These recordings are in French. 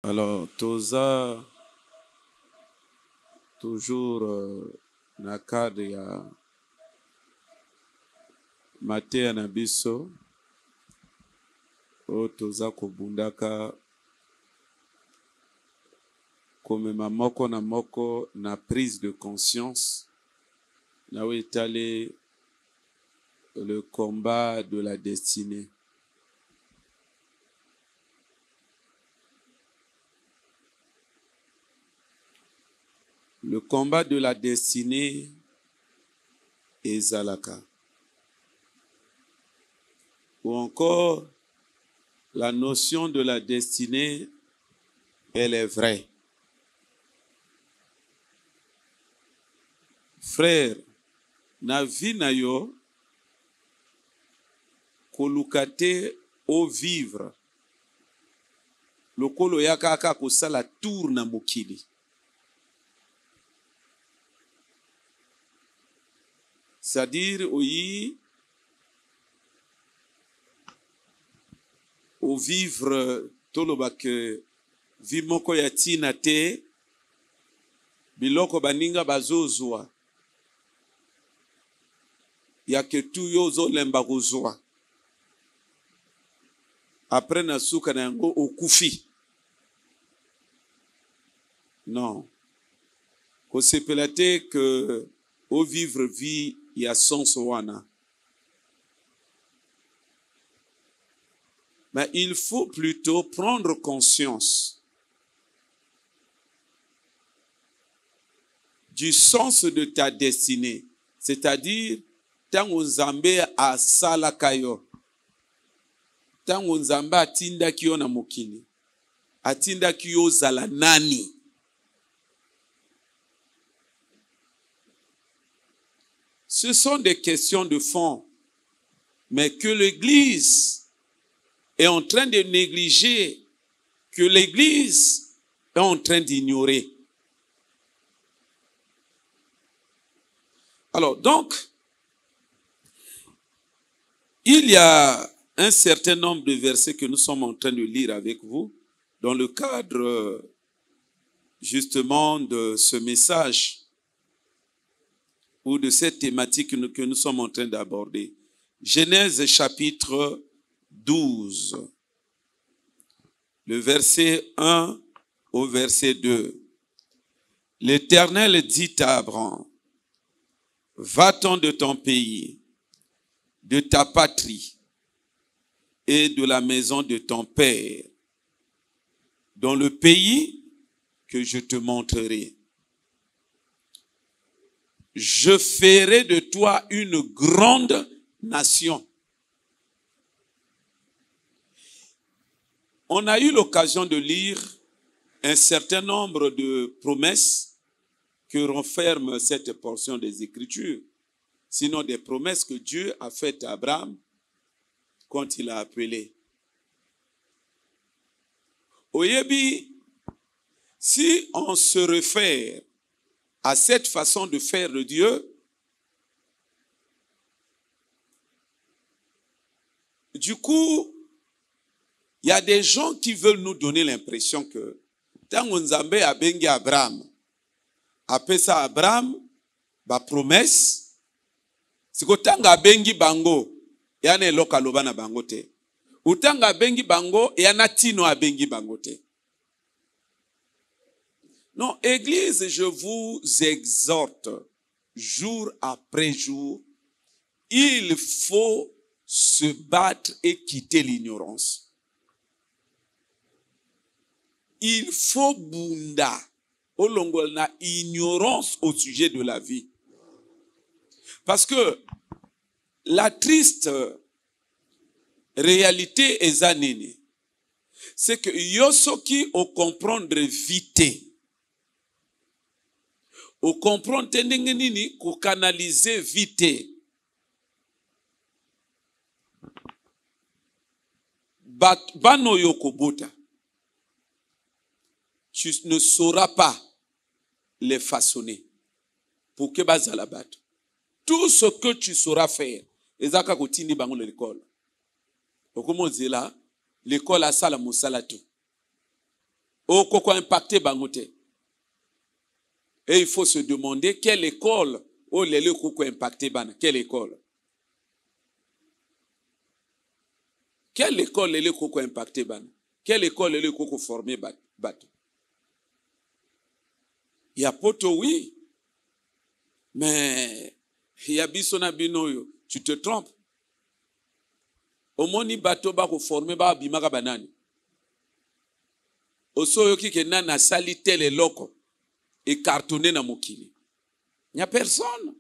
Alors, toza toujours na cadre ya mateya na biso oyo toza kobundaka komema moko na moko na prise de conscience na oyo etali le combat de la destinée. Le combat de la destinée ezalaka. Ou encore, la notion de la destinée, elle est vraie. Frère, na vie na yo, koluka te o vivre. Lokolo ya kaka kosala tour na mokili. C'est-à-dire, oui, au vivre toloba ke vimoko ya tina te biloko baninga bazozwa ya ke tu yo zolemba kozwa après na suka na yango okufi. Non, kosepela te que au vivre vie ya sens wana. Mais il faut plutôt prendre conscience du sens de ta destinée. C'est-à-dire, tango nzambe asalaka yo, tango nzambe atindaki yo na mokili, atindaki yo zala nani. Ce sont des questions de fond, mais que l'Église est en train de négliger, que l'Église est en train d'ignorer. Alors, donc, il y a un certain nombre de versets que nous sommes en train de lire avec vous dans le cadre justement de ce message ou de cette thématique que nous sommes en train d'aborder. Genèse chapitre 12, le verset 1 au verset 2. L'Éternel dit à Abraham, va-t'en de ton pays, de ta patrie et de la maison de ton père, dans le pays que je te montrerai. Je ferai de toi une grande nation. On a eu l'occasion de lire un certain nombre de promesses que renferme cette portion des Écritures, sinon des promesses que Dieu a faites à Abraham quand il a appelé. Oyebi, si on se réfère à cette façon de faire de Dieu, du coup, il y a des gens qui veulent nous donner l'impression que tango nzambe abengi Abraham, apesa Abraham ba promesse, siko tanga abengi bango yana eloka loba na bango te. Utanga abengi bango yana tino abengi bango te. Non, Église, je vous exhorte, jour après jour, il faut se battre et quitter l'ignorance. Il faut bunda, olongol na ignorance au sujet de la vie. Parce que la triste réalité ezanini, c'est que yosoki au comprendre vite, au comprendre nini, au canaliser vite. Bano yokobota. Tu ne sauras pas les façonner pour que bazalabat. Tout ce que tu sauras faire, ezaka kotindi bango l'école. Okomo zela, l'école a sala musala tout. au koko impacté bangote. Et il faut se demander quelle école au lele koko impacté ban. Quelle école? Quelle école lele koko impacté ban? Quelle école lele koko formé bat? Il y a poto oui, mais il y a bisona binoyo. Tu te trompes. Au moni bateau ba ko formé ba bimaka banani. Osoyo ki ke nana sali tele loko et cartonné na mokili. Il n'y a personne.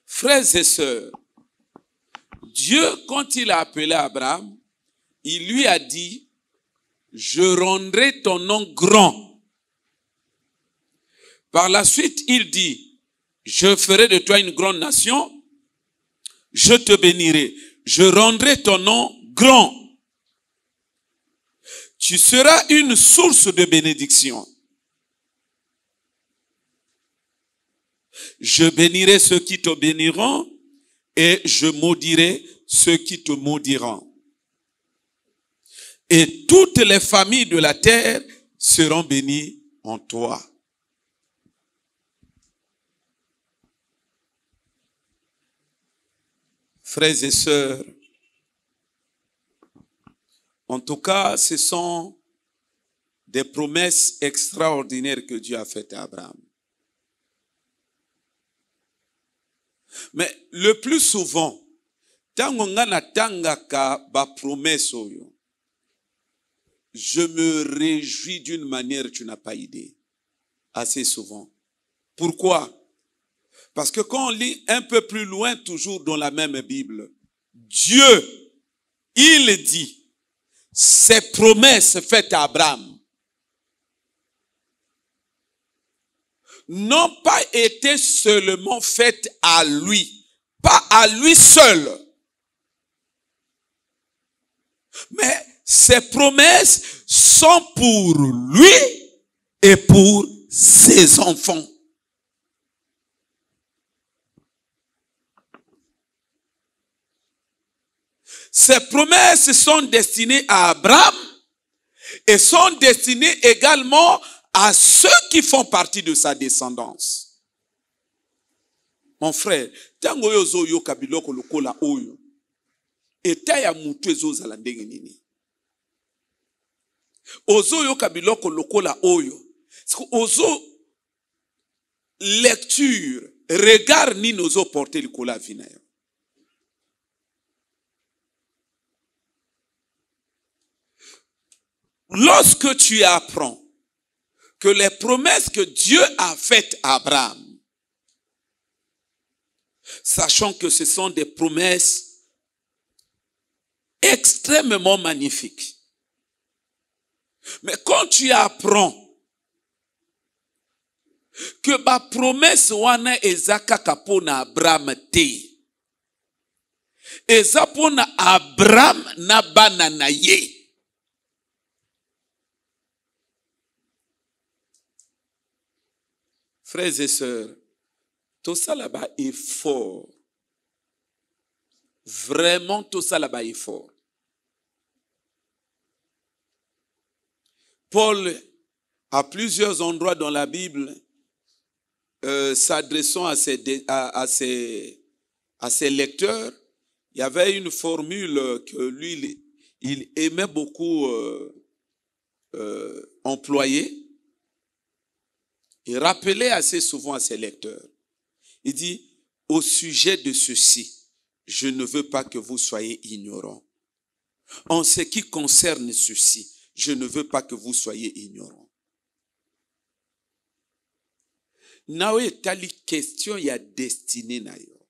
Frères et sœurs, Dieu, quand il a appelé Abraham, il lui a dit, je rendrai ton nom grand. Par la suite, il dit, je ferai de toi une grande nation, je te bénirai, je rendrai ton nom grand. Tu seras une source de bénédiction. Je bénirai ceux qui te béniront et je maudirai ceux qui te maudiront. Et toutes les familles de la terre seront bénies en toi. Frères et sœurs, en tout cas, ce sont des promesses extraordinaires que Dieu a faites à Abraham. Mais le plus souvent, tango ngana tangaka ba promesse oyo, je me réjouis d'une manière que tu n'as pas idée. Assez souvent. Pourquoi? Parce que quand on lit un peu plus loin, toujours dans la même Bible, Dieu, il dit, ces promesses faites à Abraham n'ont pas été seulement faites à lui, pas à lui seul. Mais ces promesses sont pour lui et pour ses enfants. Ces promesses sont destinées à Abraham et sont destinées également à ceux qui font partie de sa descendance. Mon frère, tango yozo yo kabiloko lokola oyo, eta ya mutu ezozala ndenge nini? Ozo yo kabiloko lokola oyo, ozo lecture, regard ni nozo porter likola vina yo. Lorsque tu apprends que les promesses que Dieu a faites à Abraham, sachant que ce sont des promesses extrêmement magnifiques. Mais quand tu apprends que ma promesse wana ezaka kapona Abraham te, ezapona Abraham na bana na ye. Frères et sœurs, tout ça là-bas est fort. Vraiment, tout ça là-bas est fort. Paul, à plusieurs endroits dans la Bible, s'adressant à ses lecteurs, il y avait une formule que lui, il aimait beaucoup employer. Il rappelait assez souvent à ses lecteurs. Il dit, au sujet de ceci, je ne veux pas que vous soyez ignorants. En ce qui concerne ceci, je ne veux pas que vous soyez ignorants. Nawe tali question ya destinée na yo.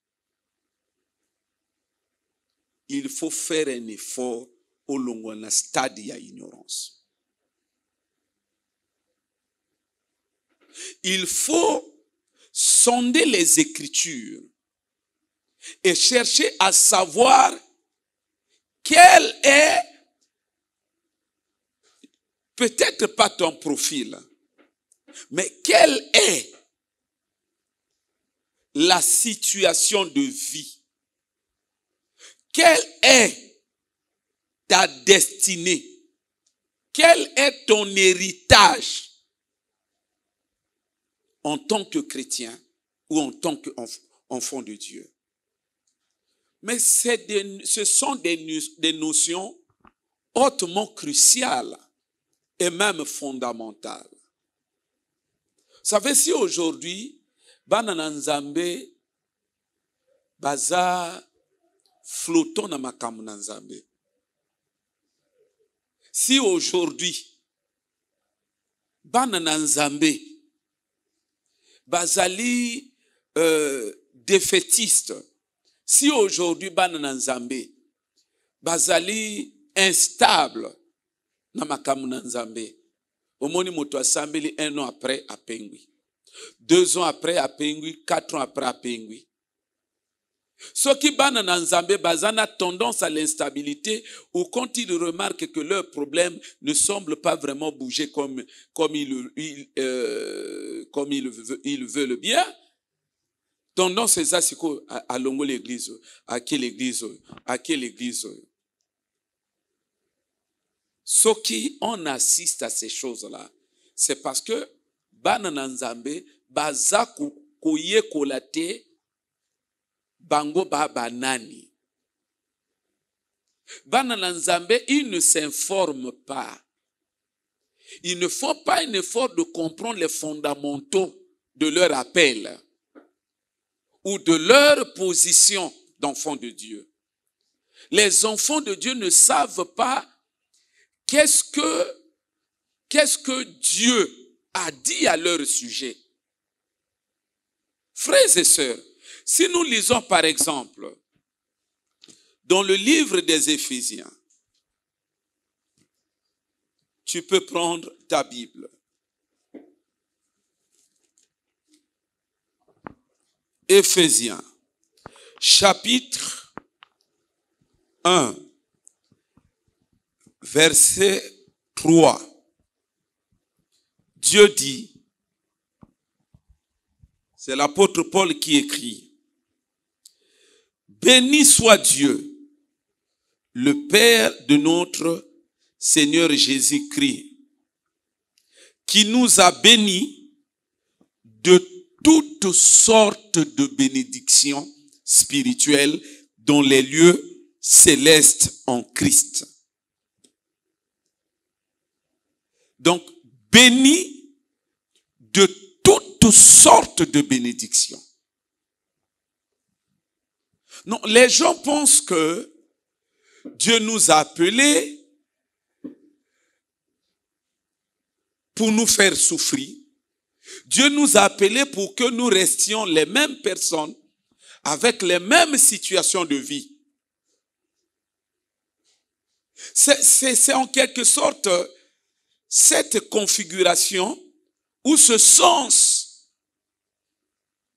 Il faut faire un effort au long na stade ya ignorance. Il faut sonder les Écritures et chercher à savoir quel est, peut-être pas ton profil, mais quelle est la situation de vie? Quelle est ta destinée? Quel est ton héritage en tant que chrétien ou en tant qu'enfant de Dieu? Mais ce sont des notions hautement cruciales et même fondamentales. Vous savez, si aujourd'hui, Bana Nzambe, baza flottant na makamu na Nzambe. Si aujourd'hui, Bana Nzambe, bazali défaitiste. Si aujourd'hui, Bana Nzambe, bazali instable, na makamu na Nzambe, omoni moto asambeli 1 an après à Pengui, 2 ans après à Pengui, 4 ans après à Pengui. Ceux qui Bana na Nzambe bazana tendance à l'instabilité, ou quand ils remarquent que leurs problèmes ne semblent pas vraiment bouger comme ils veulent bien, tendance c'est ça, c'est à longo l'église, à quelle église. Ceux qui on assiste à ces choses-là, c'est parce que Bana na Nzambe baza koye kolate bango baba nani. Bana na Nzambe, ils ne s'informent pas. Ils ne font pas un effort de comprendre les fondamentaux de leur appel ou de leur position d'enfants de Dieu. Les enfants de Dieu ne savent pas qu'est-ce que Dieu a dit à leur sujet. Frères et sœurs, si nous lisons par exemple dans le livre des Éphésiens, tu peux prendre ta Bible. Éphésiens, chapitre 1, verset 3. Dieu dit, c'est l'apôtre Paul qui écrit, béni soit Dieu, le Père de notre Seigneur Jésus-Christ, qui nous a bénis de toutes sortes de bénédictions spirituelles dans les lieux célestes en Christ. Donc, béni de toutes sortes de bénédictions. Non, les gens pensent que Dieu nous a appelés pour nous faire souffrir. Dieu nous a appelés pour que nous restions les mêmes personnes avec les mêmes situations de vie. C'est en quelque sorte cette configuration ou ce sens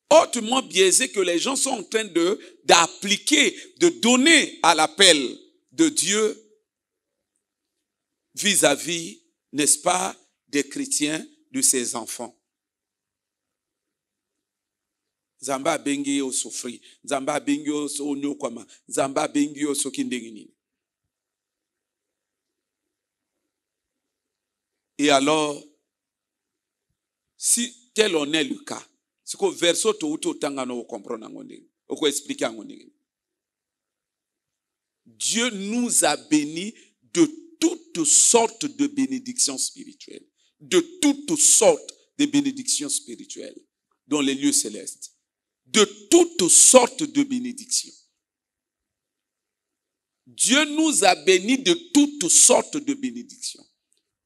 hautement biaisé que les gens sont en train d'appliquer, de donner à l'appel de Dieu vis-à-vis, n'est-ce pas, des chrétiens, de ses enfants. Zamba bengi o souffri, Zamba bengi o onyokwama, Zamba bengi o sokindengini. Et alors, si tel en est le cas, c'est que verso to uto tangano o comprendre ngondeng, o expliquer ngondeng. Dieu nous a bénis de toutes sortes de bénédictions spirituelles, de toutes sortes de bénédictions spirituelles dans les lieux célestes, de toutes sortes de bénédictions. Dieu nous a bénis de toutes sortes de bénédictions,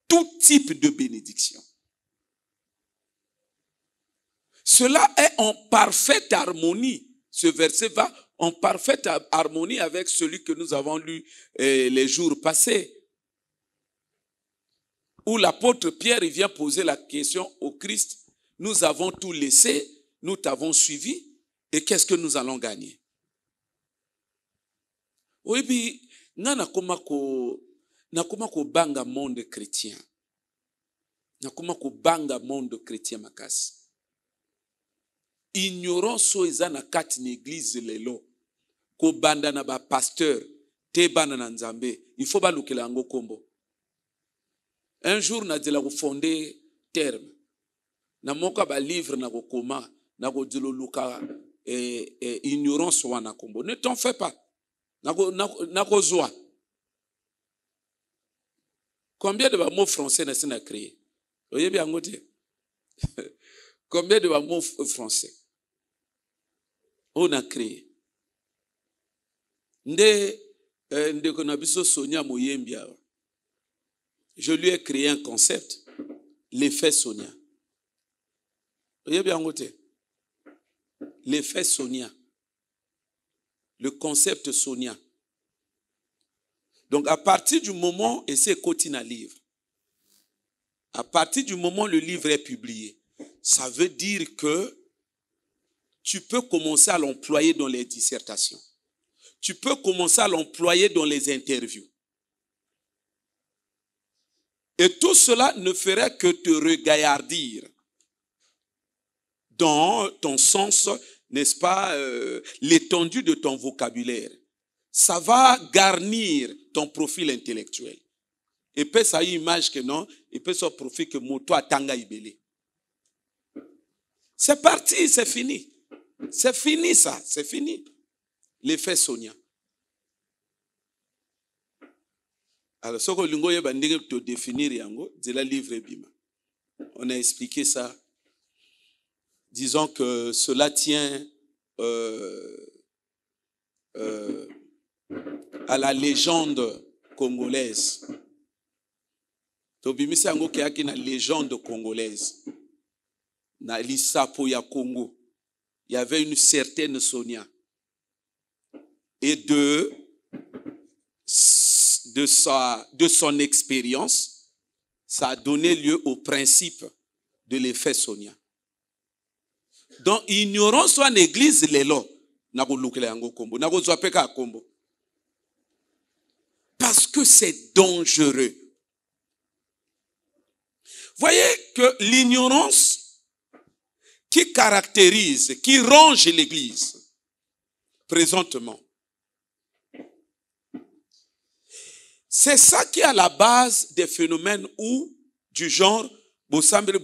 tout type de bénédictions. Cela est en parfaite harmonie. Ce verset va en parfaite harmonie avec celui que nous avons lu les jours passés, où l'apôtre Pierre vient poser la question au Christ. Nous avons tout laissé, nous t'avons suivi, et qu'est-ce que nous allons gagner? Oui, puis, nakoma ko banga monde chrétien. Nakoma ko banga monde chrétien makasi. Ignorance eza na kati na église lelo. Ko banda na ba pasteur te bana na nzambe, il faut balukela yango kombo. Un jour na dila ko fonder terme. Na moka ba livre na ko koma, na ko dilo luka ignorance wana kombo. Ne t'en fais pas. Na ko zoa. Combien de mots français n'a créé? Voyez bien ngote. Combien de mots français on a créé? Nde konabiso Sonia Moyembia. Je lui ai créé un concept, l'effet Sonia. Voyez bien ngote. L'effet Sonia. Le concept Sonia. Donc à partir du moment, et c'est continue à livre, à partir du moment où le livre est publié, ça veut dire que tu peux commencer à l'employer dans les dissertations. Tu peux commencer à l'employer dans les interviews. Et tout cela ne ferait que te regaillardir dans ton sens, n'est-ce pas, l'étendue de ton vocabulaire. Ça va garnir ton profil intellectuel. Et puis ça a une image que non, et puis ça profite que moto atanga ibele. C'est parti, c'est fini. C'est fini ça, c'est fini. L'effet Sonia. Alors, ce que l'ungo yeba ndenge to définir yango, de la livre bima. On a expliqué ça. Disons que cela tient à la légende congolaise. Tobimisi yango keyaki na légende congolaise. Na lisapo ya Congo. Il y avait une certaine Sonia. Et de son expérience, ça a donné lieu au principe de l'effet Sonia. Donc, ignorance en église, l'élo. Parce que c'est dangereux. Voyez que l'ignorance qui caractérise, qui ronge l'église, présentement, c'est ça qui est à la base des phénomènes où, du genre, bosambele,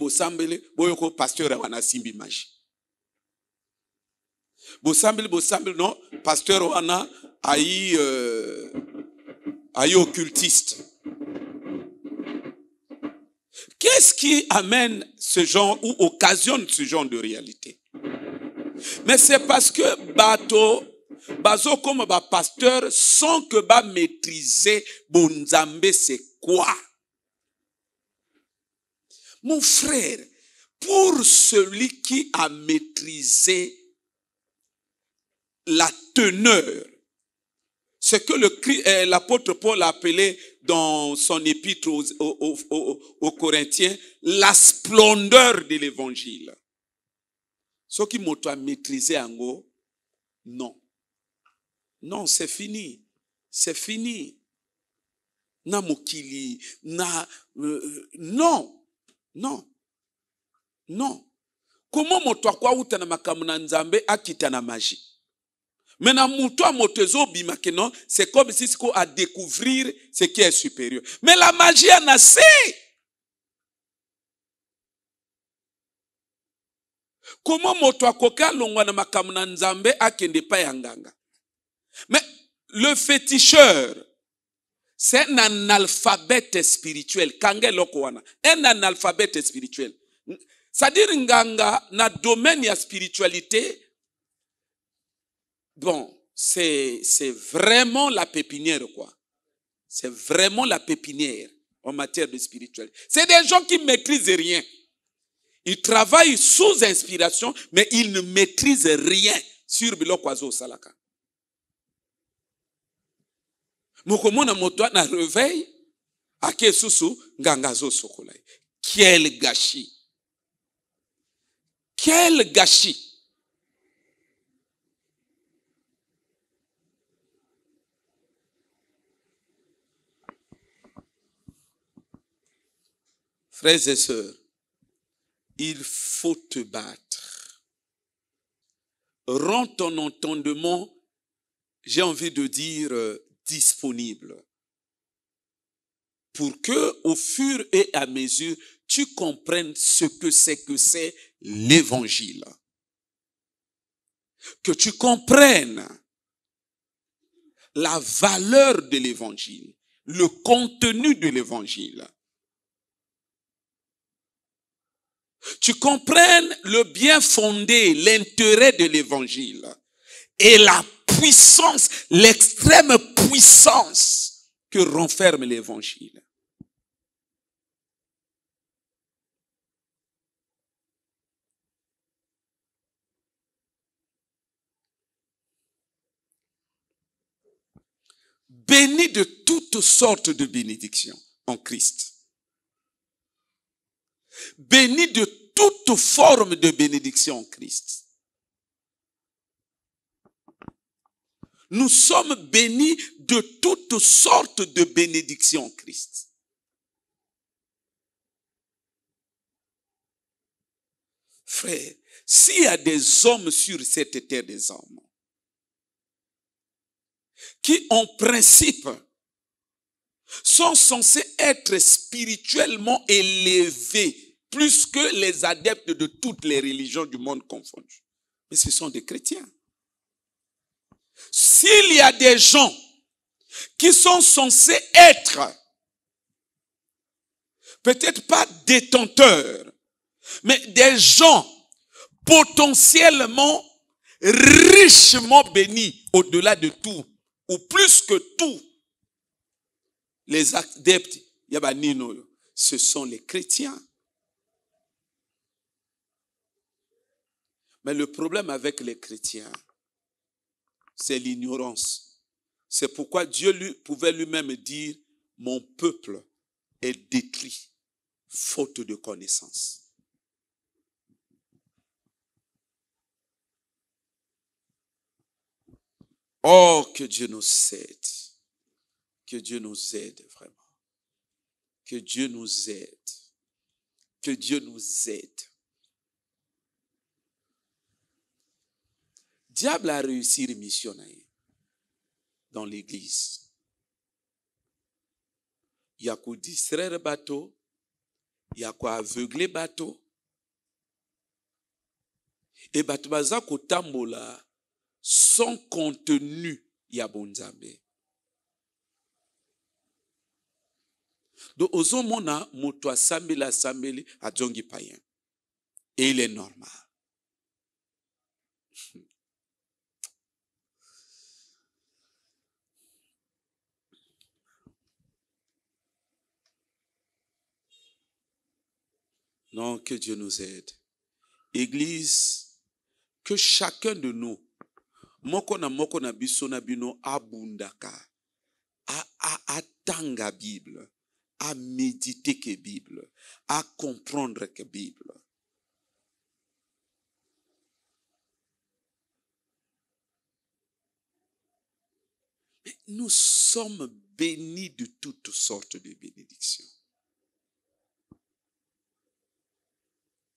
boyoko pasteur wana simbi maji. Bosambele, non, pasteur wana aïe occultiste. Qu'est-ce qui amène ce genre ou occasionne ce genre de réalité? Mais c'est parce que bazo comme pasteur sans que ba maîtriser bonzambe c'est quoi? Mon frère, pour celui qui a maîtrisé la teneur, ce que l'apôtre Paul a appelé dans son épître aux Corinthiens la splendeur de l'évangile. Ce qui m'a maîtrisé en gros, non. Non, c'est fini. C'est fini. Na mokili, non. Non. Non. Comment moto kwa uta na makamu na nzambe akita na magie? Maintenant, moto motezo bimakeno, c'est comme si c'est à découvrir ce qui est supérieur. Mais la magie en a assez. Comment moto koka longwa na makamu na nzambe akende pa yanganga? Mais le féticheur, c'est un analphabète spirituel. Un analphabète spirituel. C'est-à-dire nganga na domaine ya spiritualité. Bon, c'est vraiment la pépinière quoi. C'est vraiment la pépinière en matière de spiritualité. C'est des gens qui ne maîtrisent rien. Ils travaillent sous inspiration, mais ils ne maîtrisent rien sur Bilokwazo Salaka. Mokomona moto na réveil ake susu ngangazo sokolai. Quel gâchis. Quel gâchis. Frères et sœurs, il faut te battre. Rends ton entendement, j'ai envie de dire, disponible pour que, au fur et à mesure, tu comprennes ce que c'est l'évangile. Que tu comprennes la valeur de l'évangile, le contenu de l'évangile. Tu comprennes le bien fondé, l'intérêt de l'évangile et la puissance, l'extrême puissance que renferme l'évangile. Béni de toutes sortes de bénédictions en Christ. Béni de toute forme de bénédiction en Christ. Nous sommes bénis de toutes sortes de bénédictions en Christ. Frère, s'il y a des hommes sur cette terre des hommes qui, en principe, sont censés être spirituellement élevés plus que les adeptes de toutes les religions du monde confondues. Mais ce sont des chrétiens. S'il y a des gens qui sont censés être, peut-être pas détenteurs, mais des gens potentiellement richement bénis au-delà de tout, ou plus que tout, les adeptes, ce sont les chrétiens. Mais le problème avec les chrétiens, c'est l'ignorance. C'est pourquoi Dieu pouvait lui-même dire, mon peuple est détruit, faute de connaissance. Oh, que Dieu nous aide. Que Dieu nous aide vraiment. Que Dieu nous aide. Que Dieu nous aide. Diable a réussi à missionner dans l'église. Il y a qu'à distraire le bateau. Il y a qu'à aveugler le bateau. Et bateau baza kotambola sans contenu ya bonzambe. Donc ozomona moto asambeli a djongi païen. Et il est normal. Non, que Dieu nous aide. Église, que chacun de nous, moko na biso na bino abundaka, a tanga Bible, à méditer que Bible, à comprendre que Bible. Mais nous sommes bénis de toutes sortes de bénédictions.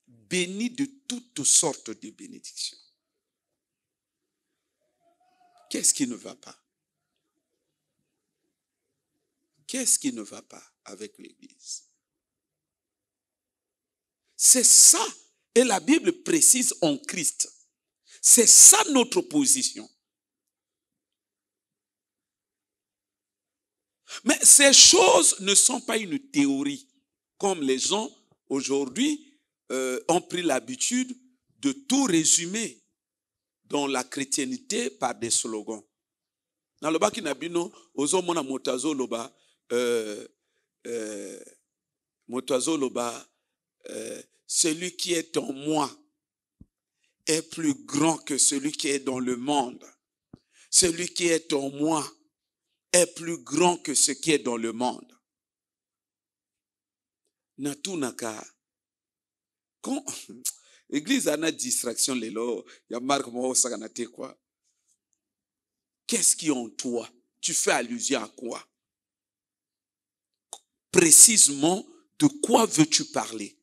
Bénis de toutes sortes de bénédictions. Qu'est-ce qui ne va pas? Qu'est-ce qui ne va pas avec l'Église? C'est ça, et la Bible précise en Christ. C'est ça notre position. Mais ces choses ne sont pas une théorie, comme les gens aujourd'hui ont pris l'habitude de tout résumer dans la chrétienté par des slogans. Dans le baki nabino, ozo mona motazo loba, celui qui est en moi est plus grand que celui qui est dans le monde. Celui qui est en moi est plus grand que ce qui est dans le monde. Natunaka. Quand l'église a une distraction, il y a Marc Mohosaganate quoi. Qu'est-ce qui est en toi? Tu fais allusion à quoi? Précisément, de quoi veux-tu parler?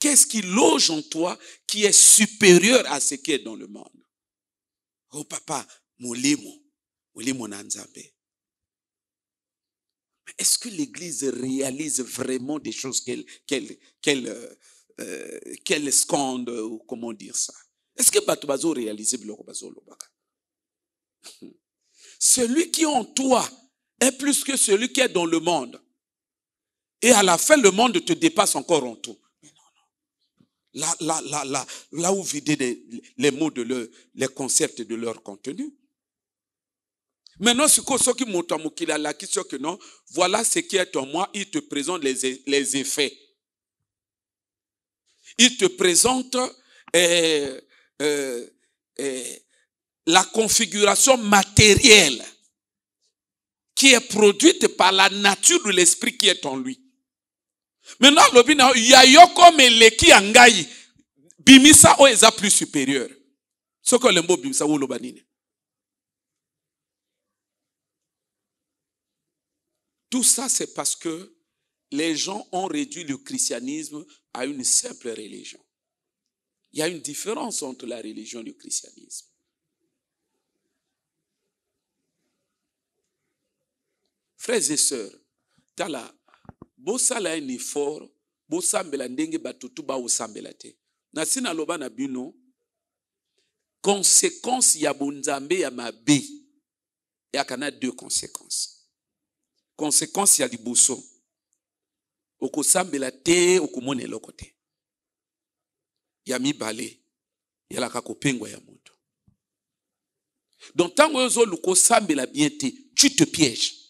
Qu'est-ce qui loge en toi qui est supérieur à ce qui est dans le monde? Oh papa, molimo. Est-ce que l'Église réalise vraiment des choses qu'elle scande, ou comment dire ça? Est-ce que Batubazo réalise Biloko? Celui qui est en toi est plus que celui qui est dans le monde. Et à la fin, le monde te dépasse encore en tout. Mais non. Là où vider les mots les concepts de leur contenu. Maintenant, ce qui que non, voilà ce qui est en moi, il te présente les effets. Il te présente la configuration matérielle qui est produite par la nature de l'esprit qui est en lui. Maintenant, il y a comme leki angai bimisa o eza plus supérieur. Ce que lembo bimisa ou lobanine. Tout ça, c'est parce que les gens ont réduit le christianisme à une simple religion. Il y a une différence entre la religion et le christianisme. Frères et sœurs, tala, bosala un effort, bosambela ndenge batutu ba osambela te. Na sina loba na bino, conséquence ya bonzambe ya mabe, ya kana deux conséquences. Conséquence ya liboso, okosambela te, okomone eloko te. Ya mibale, ya la kakopengwa ya moto. Donc, tant que tu okosambela bien te, tu te pièges.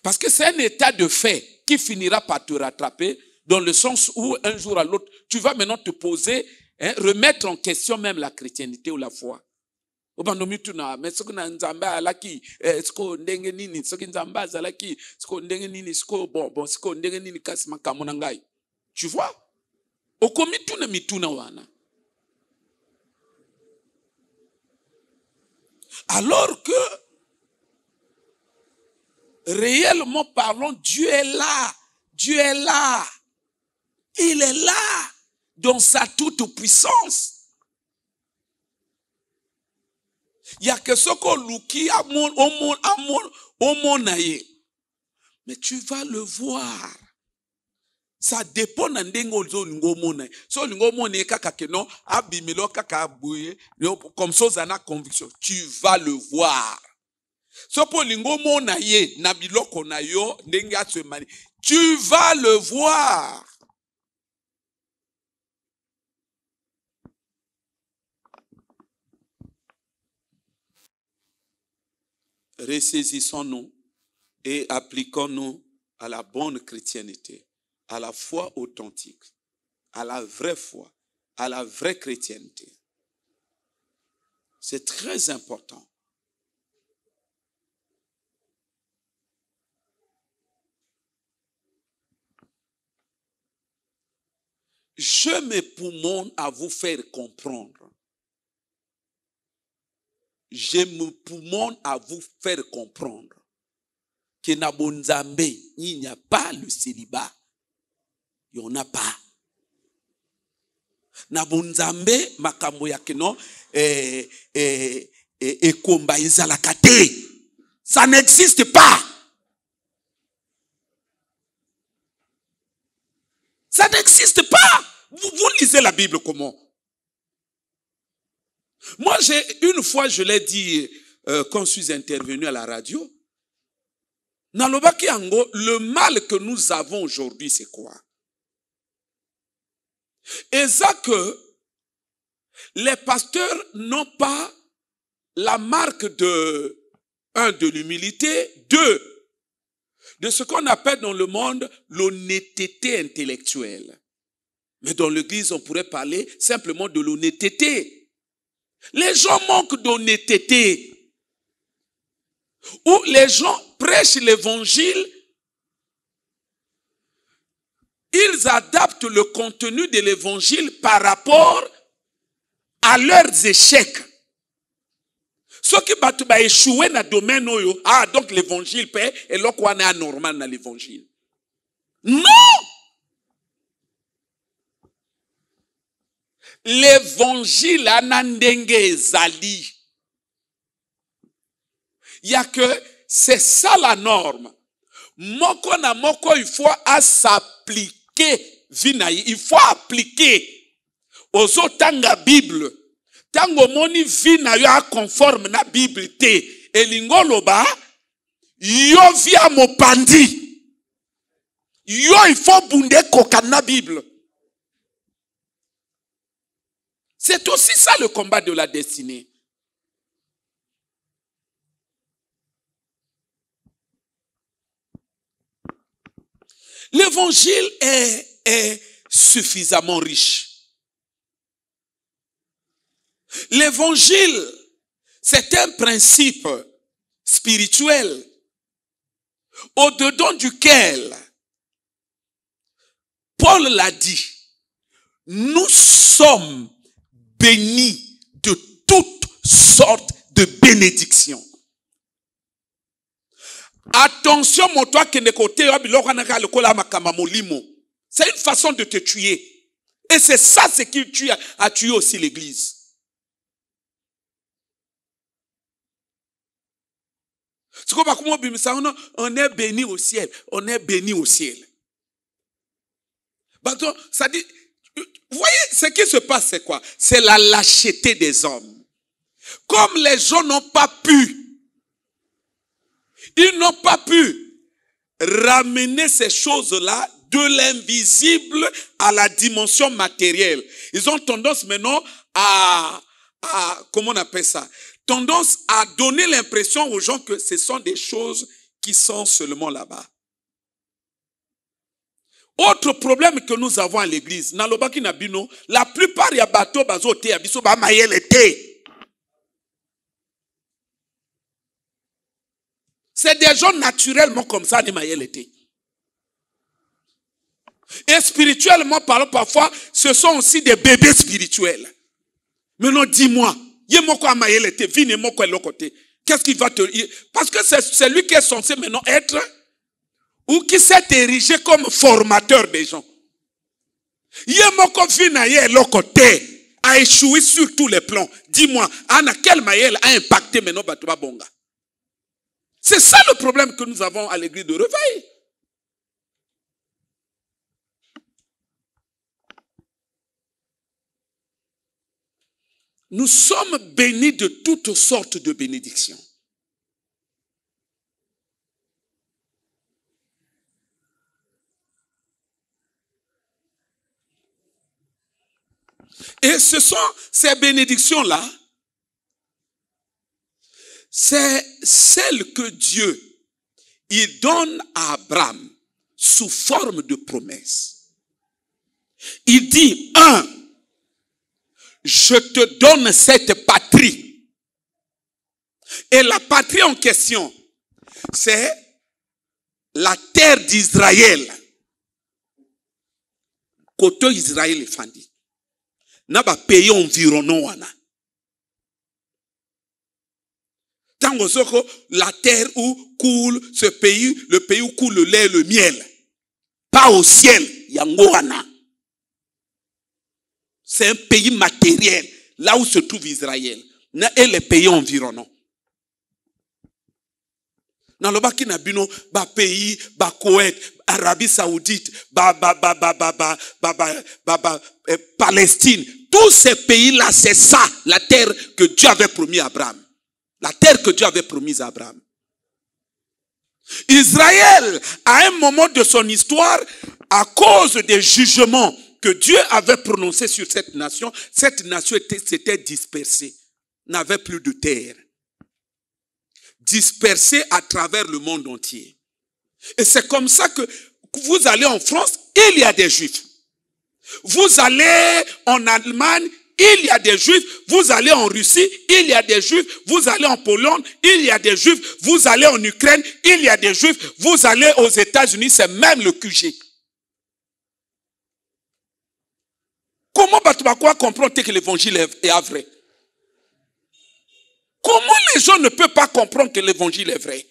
Parce que c'est un état de fait qui finira par te rattraper, dans le sens où un jour à l'autre, tu vas maintenant te poser, remettre en question même la chrétienté ou la foi. Mais ce que nzamba alaki, ce que ndenge nini, ce que nzamba alaki, ce que ndenge nini, ce que bon, ce que ndenge nini kasima kamonangai. Tu vois? Okomituna mituna wana. Alors que réellement parlons, Dieu est là. Dieu est là. Il est là dans sa toute puissance. Il y a que ce qu'on louki mais tu vas le voir. Ça dépend de ndengo ngomona. So ngomona kaka keno abimelo kaka bouye comme ça zana conviction. Tu vas le voir. So po ngomona ye na biloko na yo ndenge atsemani. Tu vas le voir. Ressaisissons-nous et appliquons-nous à la bonne chrétienté, à la foi authentique, à la vraie foi, à la vraie chrétienté. C'est très important. Je m'époumonne à vous faire comprendre. Je m'époumonne à vous faire comprendre que na bonzambe, il n'y a pas le célibat. Il n'y en a pas. Na bonzambe, makambo ya keno, ekomba izalakate. Ça n'existe pas. Ça n'existe pas. Vous lisez la Bible comment? Moi, une fois, je l'ai dit quand je suis intervenu à la radio, Nalobaki Ango, le mal que nous avons aujourd'hui, c'est quoi? Et ça que les pasteurs n'ont pas la marque de l'humilité, de ce qu'on appelle dans le monde l'honnêteté intellectuelle. Mais dans l'église, on pourrait parler simplement de l'honnêteté. Les gens manquent d'honnêteté. Ou les gens prêchent l'évangile, ils adaptent le contenu de l'évangile par rapport à leurs échecs. Ceux qui battent échoué dans le domaine, donc l'évangile paie et là qu'on est anormal dans l'évangile. Non! l'évangile anandenge ezali. Il y a que c'est ça la norme. Moko na moko, il faut s'appliquer vinayi, il faut appliquer aux otanga Bible. Tango moni vinayo a conforme na Bible te elingoloba yo via mopandi. Yo il faut bunde koka na Bible. C'est aussi ça le combat de la destinée. L'évangile est suffisamment riche. L'évangile, c'est un principe spirituel au-dedans duquel, Paul l'a dit, nous sommes bénis de toutes sortes de bénédictions. Attention, mon toi qui n'est côté, c'est une façon de te tuer. Et c'est ça ce qui a tué aussi l'église. On est béni au ciel. On est béni au ciel. Ça dit, vous voyez, ce qui se passe, c'est quoi? C'est la lâcheté des hommes. Comme les gens n'ont pas pu, ils n'ont pas pu ramener ces choses-là de l'invisible à la dimension matérielle. Ils ont tendance maintenant à comment on appelle ça? Tendance à donner l'impression aux gens que ce sont des choses qui sont seulement là-bas. Autre problème que nous avons à l'église, la plupart ya bateau bazote ya biso ba mayele te. C'est des gens naturellement comme ça, des mayele te. Et spirituellement parlant, parfois, ce sont aussi des bébés spirituels. Maintenant, dis-moi, qu'est-ce qu'il va te dire? Parce que c'est lui qui est censé maintenant être, ou qui s'est érigé comme formateur des gens. A échoué sur tous les plans. Dis-moi, Anna, quel maïel a impacté maintenant Batuba Bonga? C'est ça le problème que nous avons à l'église de réveil. Nous sommes bénis de toutes sortes de bénédictions. Et ce sont ces bénédictions-là, c'est celles que Dieu, il donne à Abraham sous forme de promesse. Il dit, je te donne cette patrie. Et la patrie en question, c'est la terre d'Israël. Koto Israël est fandi. N'a pas pays environnant wana. Tangosoko, la terre où coule ce pays, le pays où coule le lait et le miel. Pas au ciel, yangoana. C'est un pays matériel, là où se trouve Israël. Et les pays environnants. Dans le bas qui n'a bino, ba pays, ba Koweït, Arabie Saoudite, Palestine. Tous ces pays-là, c'est ça, la terre que Dieu avait promis à Abraham. La terre que Dieu avait promise à Abraham. Israël, à un moment de son histoire, à cause des jugements que Dieu avait prononcés sur cette nation s'était dispersée, n'avait plus de terre. Dispersée à travers le monde entier. Et c'est comme ça que vous allez en France, il y a des Juifs. Vous allez en Allemagne, il y a des Juifs. Vous allez en Russie, il y a des Juifs. Vous allez en Pologne, il y a des Juifs. Vous allez en Ukraine, il y a des Juifs. Vous allez aux États-Unis, c'est même le QG. Comment Batoubakoua comprend que l'évangile est vrai? Comment les gens ne peuvent pas comprendre que l'évangile est vrai?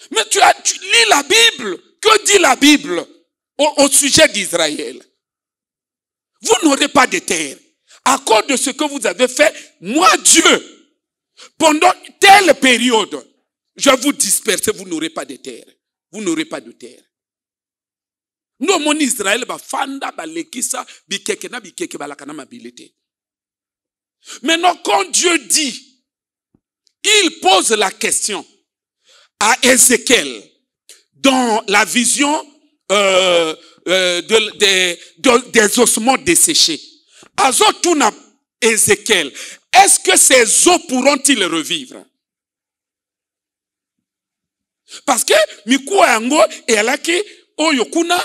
Mais tu lis la Bible. Que dit la Bible au sujet d'Israël? Vous n'aurez pas de terre. À cause de ce que vous avez fait, moi Dieu, pendant telle période, je vais vous disperser, vous n'aurez pas de terre. Vous n'aurez pas de terre. Nous, mon Israël, fanda balekisa bikeke na bikeke balakana mabilité. Maintenant, quand Dieu dit, il pose la question à Ézéchiel dans la vision des ossements desséchés. Azotuna Ézéchiel, est-ce que ces eaux pourront-ils revivre? Parce que mikuwa yango elaki oyokuna,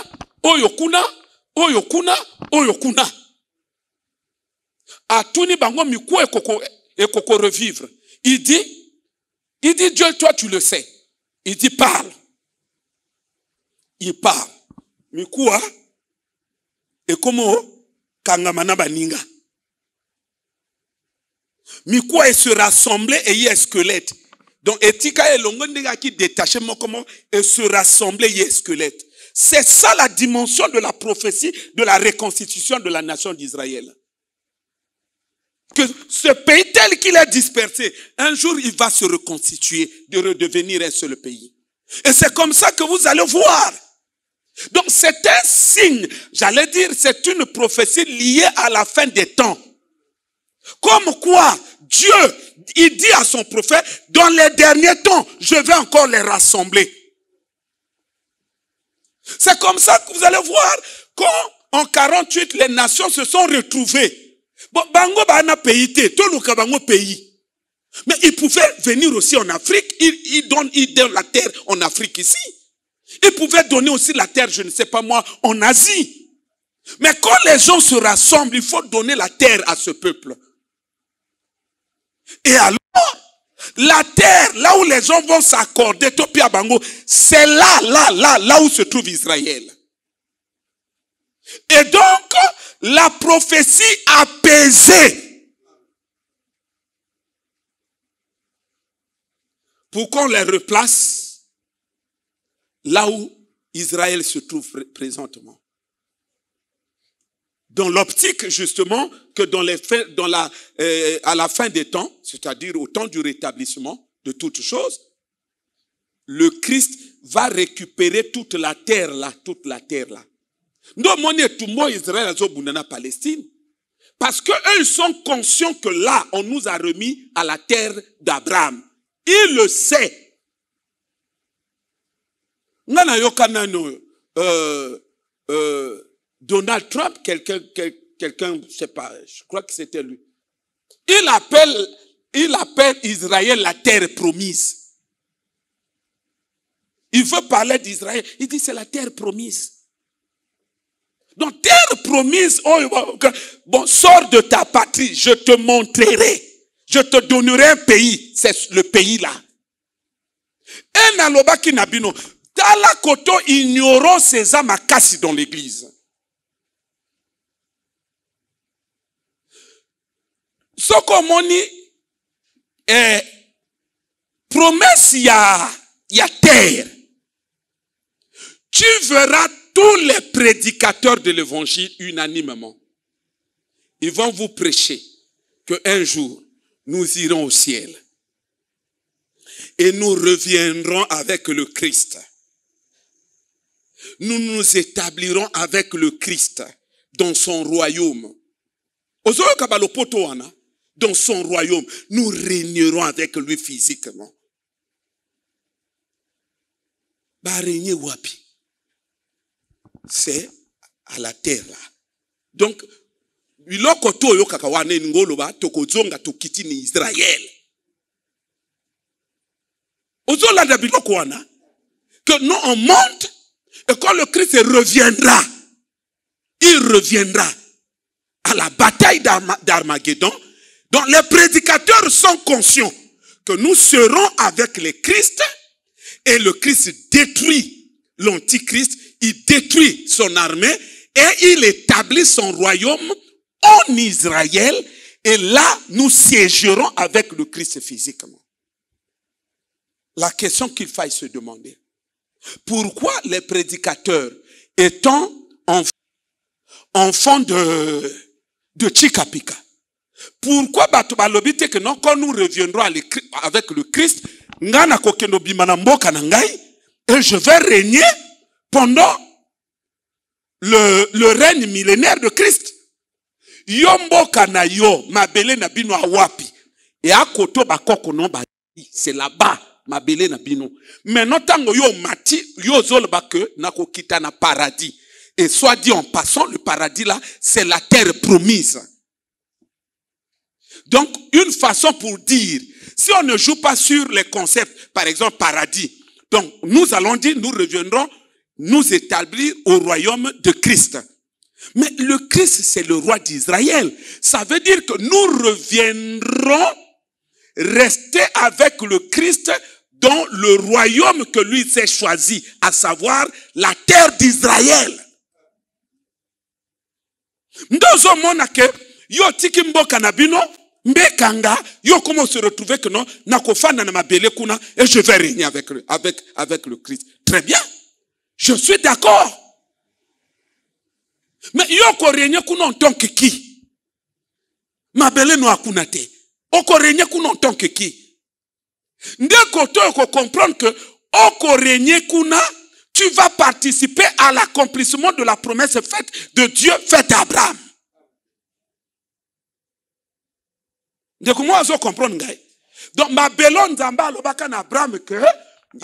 oyokuna, oyokuna, oyokuna. Atuni bango mikuwa ekoko revivre. Il dit Dieu, toi tu le sais. Il dit parle. Il parle. Mikuwa ekomo kangamana baninga. Mikuwa se rassembler et y est squelette. Donc, etika et longondenga qui détaché comment et se rassembler y est squelette. C'est ça la dimension de la prophétie de la reconstitution de la nation d'Israël. Que ce pays tel qu'il est dispersé, un jour il va se reconstituer, de redevenir un seul pays. Et c'est comme ça que vous allez voir. Donc c'est un signe, j'allais dire, c'est une prophétie liée à la fin des temps. Comme quoi, Dieu, il dit à son prophète, dans les derniers temps, je vais encore les rassembler. C'est comme ça que vous allez voir, quand en 48, les nations se sont retrouvées. Bon, bango bana pays te, tout le bango pays. Mais ils pouvaient venir aussi en Afrique, ils donnent la terre en Afrique ici. Ils pouvaient donner aussi la terre, je ne sais pas moi, en Asie. Mais quand les gens se rassemblent, il faut donner la terre à ce peuple. Et alors, la terre, là où les gens vont s'accorder, Topia Bango, c'est là où se trouve Israël. Et donc, la prophétie apaisée, pour qu'on les replace là où Israël se trouve présentement. Dans l'optique, justement, que à la fin des temps, c'est-à-dire au temps du rétablissement de toutes choses, le Christ va récupérer toute la terre là. Nous, on est tout le monde Israël à Palestine. Parce qu'eux, ils sont conscients que là, on nous a remis à la terre d'Abraham. Ils le savent. Donald Trump, quelqu'un, je sais pas, je crois que c'était lui. Il appelle Israël la terre promise. Il veut parler d'Israël. Il dit c'est la terre promise. Donc terre promise, bon, sors de ta patrie, je te montrerai. Je te donnerai un pays. C'est le pays là. Et Nalobaki Nabino, Tala Koto ignorant ces amakasi dans l'église. Sokomoni promesse il y a terre. Tu verras tous les prédicateurs de l'évangile unanimement. Ils vont vous prêcher qu'un jour nous irons au ciel et nous reviendrons avec le Christ. Nous nous établirons avec le Christ dans son royaume. Dans son royaume, nous régnerons avec lui physiquement. Régner wapi? C'est à la terre là. Donc, biloko to yo kakawane ngolo ba tokozonga tokiti ni Israël. Ozola da biloko wana que nous on monte et quand le Christ reviendra, il reviendra à la bataille d'Armageddon. Donc les prédicateurs sont conscients que nous serons avec le Christ et le Christ détruit l'antichrist, il détruit son armée et il établit son royaume en Israël et là nous siégerons avec le Christ physiquement. La question qu'il faille se demander, pourquoi les prédicateurs étant enfant de Chikapika. Pourquoi bato balobi te que non, quand nous reviendrons avec le Christ, ngana kokendo bimana mboka na ngai, et je vais régner pendant le règne millénaire de Christ. Yo mboka na yo, mabele na bino awapi. Et à koto bakoko non ba, c'est là-bas, mabele na bino. Maintenant tango yo mati, yo zolba que na kokita na paradis. Et soit dit en passant, le paradis là, c'est la terre promise. Donc, une façon pour dire, si on ne joue pas sur les concepts, par exemple, paradis, donc nous allons dire, nous reviendrons nous établir au royaume de Christ. Mais le Christ, c'est le roi d'Israël. Ça veut dire que nous reviendrons rester avec le Christ dans le royaume que lui s'est choisi, à savoir la terre d'Israël. Ndozo mona ke yo tiki mboka na bino mbekanga yo comment se retrouver que non nakofana na mabele kuna et je vais régner avec le Christ. Très bien. Je suis d'accord. Mais yo ko régner kuna en tant que qui? Mabele no akuna te. Oko régner kuna en tant que qui? Ndeko to ko comprendre que oko régner kuna tu vas participer à l'accomplissement de la promesse faite de Dieu, faite à Abraham. Donc, comment on comprend? Donc, ma belon zamba lobaka na Abraham que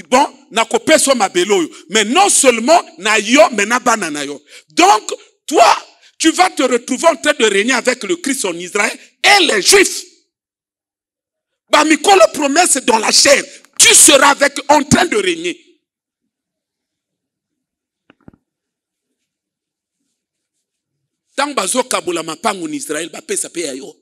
bon, na kopé so ma belo, mais non seulement na yo, mais na banana yo. Donc, toi, tu vas te retrouver en train de régner avec le Christ en Israël et les Juifs. Bah, mikolo promesse dans la chair, tu seras en train de régner. Tant bazo kabula mapangu en Israël, ba pesa pe yo.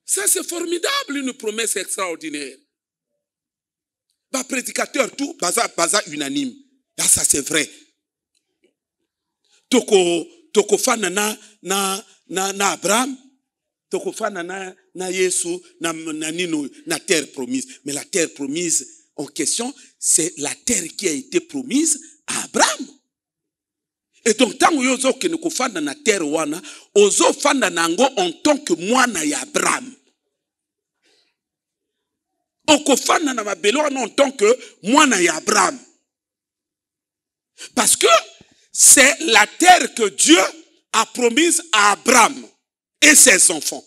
Ça c'est formidable, une promesse extraordinaire. Ba prédicateur tout, baza unanime. Là ça c'est vrai. Toko fana na Abraham, toko fana na Yesu, na nino na terre promise. Mais la terre promise en question, c'est la terre qui a été promise à Abraham. Et donc, tant que yozo ke ne kofanda na terre wana, ozo fanda nango en tant que mwana ya Abraham. Okofanda na mabelo wana en tant que mwana ya Abraham. Parce que c'est la terre que Dieu a promise à Abraham et ses enfants.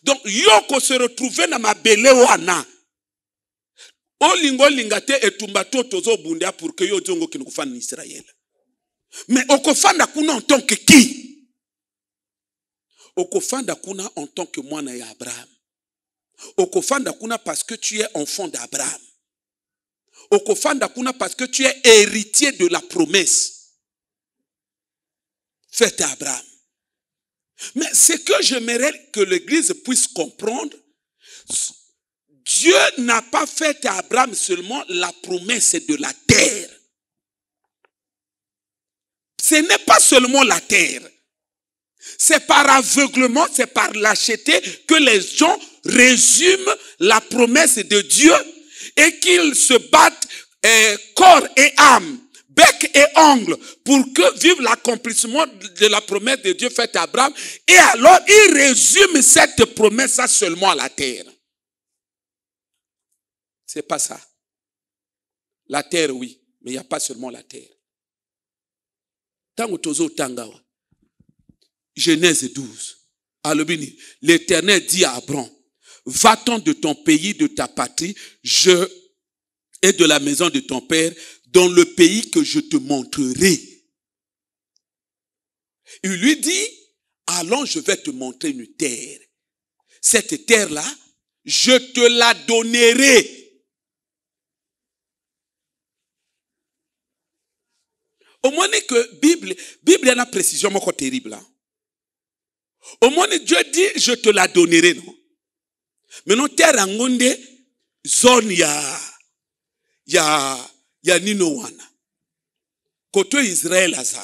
Donc, yoko se retrouver na mabele wana. Olingo lingate etumbato tozo bundia pour que yo zongo ki nukufana en Israël. Mais okofanda kuna en tant que qui? Okofanda kuna en tant que mwana ya Abraham. Okofanda kuna parce que tu es enfant d'Abraham. Okofanda kuna parce que tu es héritier de la promesse faite à Abraham. Mais ce que j'aimerais que l'Église puisse comprendre, Dieu n'a pas fait à Abraham seulement la promesse de la terre. Ce n'est pas seulement la terre. C'est par aveuglement, c'est par lâcheté que les gens résument la promesse de Dieu et qu'ils se battent corps et âme, bec et ongle pour que vive l'accomplissement de la promesse de Dieu faite à Abraham. Et alors, ils résument cette promesse seulement à la terre. C'est pas ça. La terre, oui, mais il n'y a pas seulement la terre. Tango tozo tangawa. Genèse 12. Alobini, l'Éternel dit à Abraham, va-t'en de ton pays, de ta patrie, et de la maison de ton père, dans le pays que je te montrerai. Il lui dit, allons, je vais te montrer une terre. Cette terre-là, je te la donnerai. Au moins que Bible a une précision terrible là. Au moins Dieu dit je te la donnerai non. Mais non terre angonde zone ya nino wana. Côté Israël aza.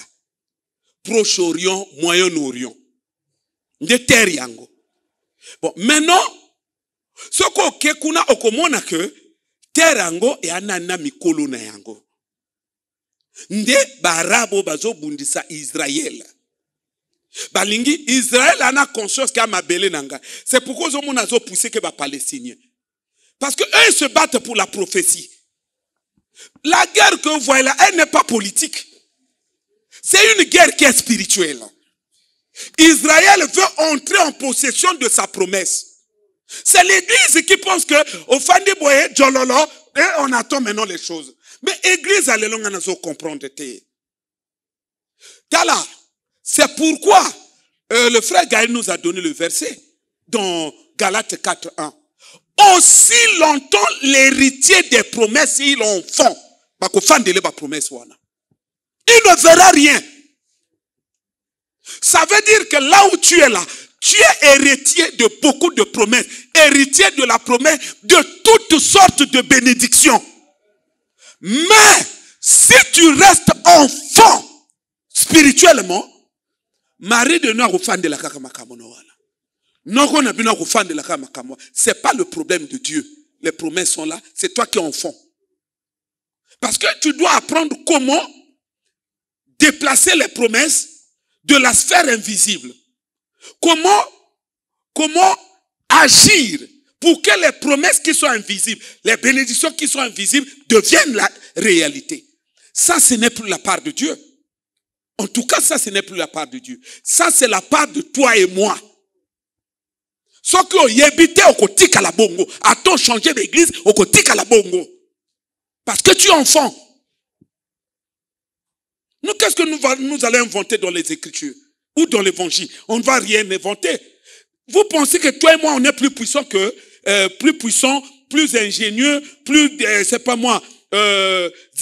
Proche-Orient, Moyen-Orient. De terre yango. Bon, maintenant soko ke kuna okomona que terre yango e anana mikolo na yango. Nde barabo bazo bundisa Israël. Balingi Israël a conscience qu'il y a mabele nanga. C'est pourquoi ils ont poussé que les Palestiniens. Parce que eux se battent pour la prophétie. La guerre que vous voyez là, elle n'est pas politique. C'est une guerre qui est spirituelle. Israël veut entrer en possession de sa promesse. C'est l'église qui pense que au fin de boye jololo et on attend maintenant les choses. Mais l'église a les langues à comprendre. Tala, c'est pourquoi le frère Gaël nous a donné le verset dans Galates 4:1. Aussi longtemps l'héritier des promesses il en font. Il ne verra rien. Ça veut dire que là où tu es là, tu es héritier de beaucoup de promesses, héritier de la promesse de toutes sortes de bénédictions. Mais si tu restes enfant spirituellement, Marie de Noir au fan de la Kakamakamonoala. C'est pas le problème de Dieu. Les promesses sont là, c'est toi qui es enfant. Parce que tu dois apprendre comment déplacer les promesses de la sphère invisible. Comment agir pour que les promesses qui sont invisibles, les bénédictions qui sont invisibles deviennent la réalité. Ça, ce n'est plus la part de Dieu. En tout cas, ça, ce n'est plus la part de Dieu. Ça, c'est la part de toi et moi. Sauf que yébité au côté à la bongo. A-t-on changé d'église au côté à la bongo? Parce que tu es enfant. Nous, qu'est-ce que nous allons inventer dans les Écritures ou dans l'Évangile? On ne va rien inventer. Vous pensez que toi et moi, on est plus puissants plus ingénieux, plus, c'est pas moi,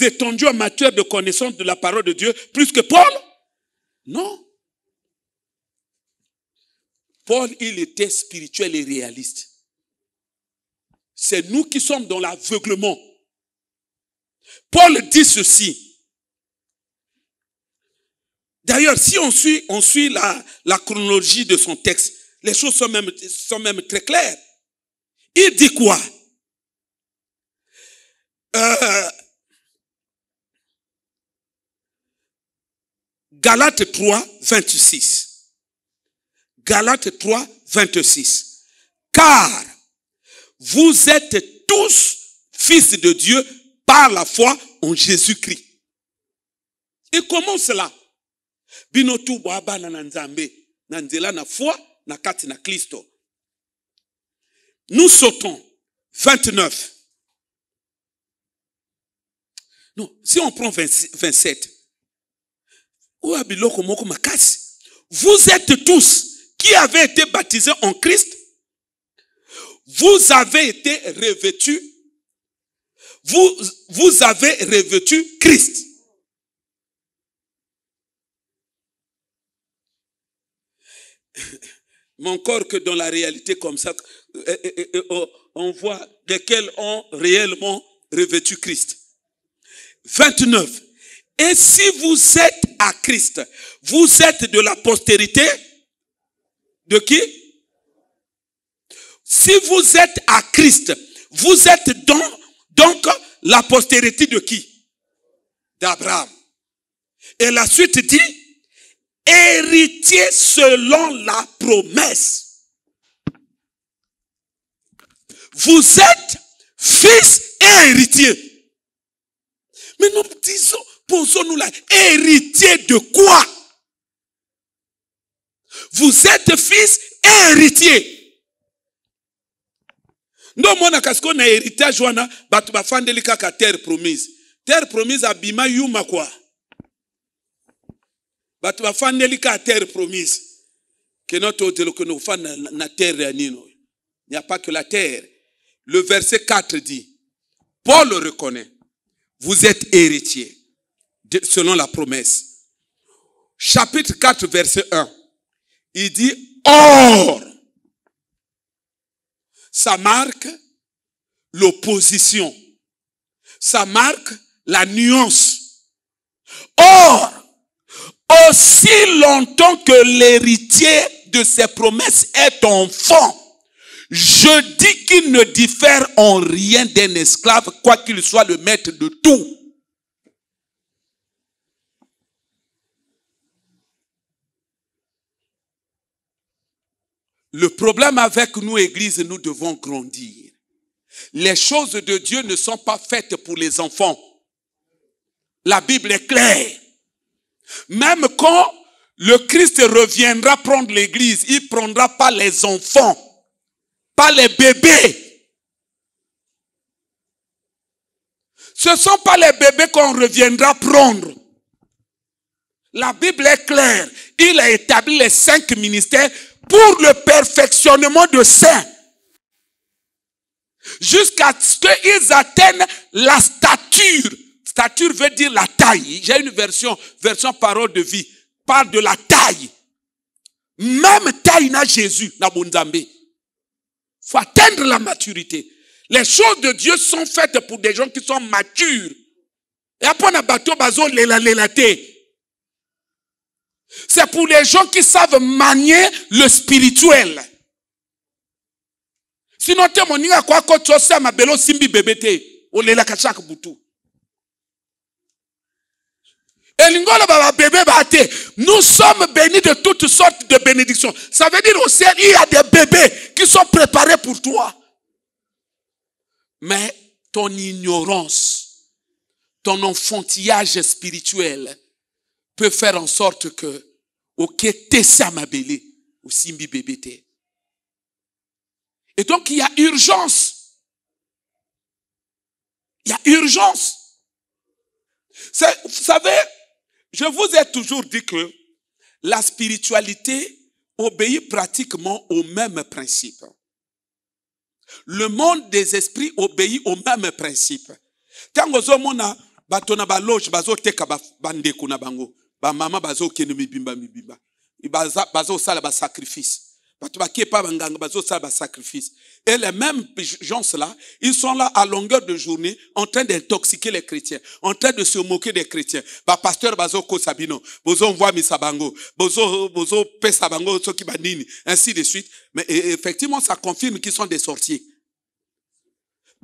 étendus en matière de connaissance de la parole de Dieu, plus que Paul? Non. Paul, il était spirituel et réaliste. C'est nous qui sommes dans l'aveuglement. Paul dit ceci. D'ailleurs, si on suit la chronologie de son texte, les choses sont même très claires. Il dit quoi? Galates 3, 26. Galates 3, 26. Car vous êtes tous fils de Dieu par la foi en Jésus-Christ. Et comment cela? Binotu boaba na nzambe, na nzela na foi, na kati na Kristo. Nous sautons 29. Non, si on prend 27. Vous êtes tous qui avez été baptisés en Christ. Vous avez été revêtus. Vous avez revêtu Christ. Mais encore que dans la réalité comme ça, on voit lesquels ont réellement revêtu Christ. 29. Et si vous êtes à Christ, vous êtes de la postérité de qui? Si vous êtes à Christ, vous êtes donc la postérité de qui? D'Abraham. Et la suite dit, héritier selon la promesse. Vous êtes fils et héritier. Mais nous disons, posons-nous là, héritier de quoi? Vous êtes fils et héritier. Non, moi, quand on a héritage, on a bafandeli kaka terre promise. Terre promise abima yuma quoi? Batu bafandeli kaka terre promise. Que notre hôtel que nous faisons na terre anino. Il n'y a pas que la terre. Le verset 4 dit, Paul le reconnaît. Vous êtes héritier selon la promesse. Chapitre 4, verset 1. Il dit, or, ça marque l'opposition. Ça marque la nuance. Or, aussi longtemps que l'héritier de ces promesses est enfant, je dis qu'il ne diffère en rien d'un esclave, quoi qu'il soit le maître de tout. Le problème avec nous, Église, nous devons grandir. Les choses de Dieu ne sont pas faites pour les enfants. La Bible est claire. Même quand le Christ reviendra prendre l'église, il ne prendra pas les enfants, pas les bébés. Ce ne sont pas les bébés qu'on reviendra prendre. La Bible est claire. Il a établi les 5 ministères pour le perfectionnement de saints. Jusqu'à ce qu'ils atteignent la stature. Stature veut dire la taille. J'ai une version parole de vie. Parle de la taille. Même taille n'a Jésus, n'a Bonzambe. Il faut atteindre la maturité. Les choses de Dieu sont faites pour des gens qui sont matures. Et après on a bateau bazo l'élaté. C'est pour les gens qui savent manier le spirituel. Sinon te moninga kwa ko tsosa mabelo simbi bebete o lela kachaka butu. Nous sommes bénis de toutes sortes de bénédictions. Ça veut dire au ciel, il y a des bébés qui sont préparés pour toi. Mais ton ignorance, ton enfantillage spirituel peut faire en sorte que ok, tessa mabele ou simbi bébé. Et donc il y a urgence. Il y a urgence. Vous savez, je vous ai toujours dit que la spiritualité obéit pratiquement au même principe. Le monde des esprits obéit au même principe. Quand vous avez batona ba loge bazo teka bande kuna bango ba mama bazo kene mibimba bazo sala ba sacrifice. Et les mêmes gens-là, ils sont là à longueur de journée en train d'intoxiquer les chrétiens, en train de se moquer des chrétiens. Pasteur Bazo Kosabino, Bozo Mvoa Misabango, Bozo Pesabango, Soki Banini, ainsi de suite. Mais effectivement, ça confirme qu'ils sont des sorciers.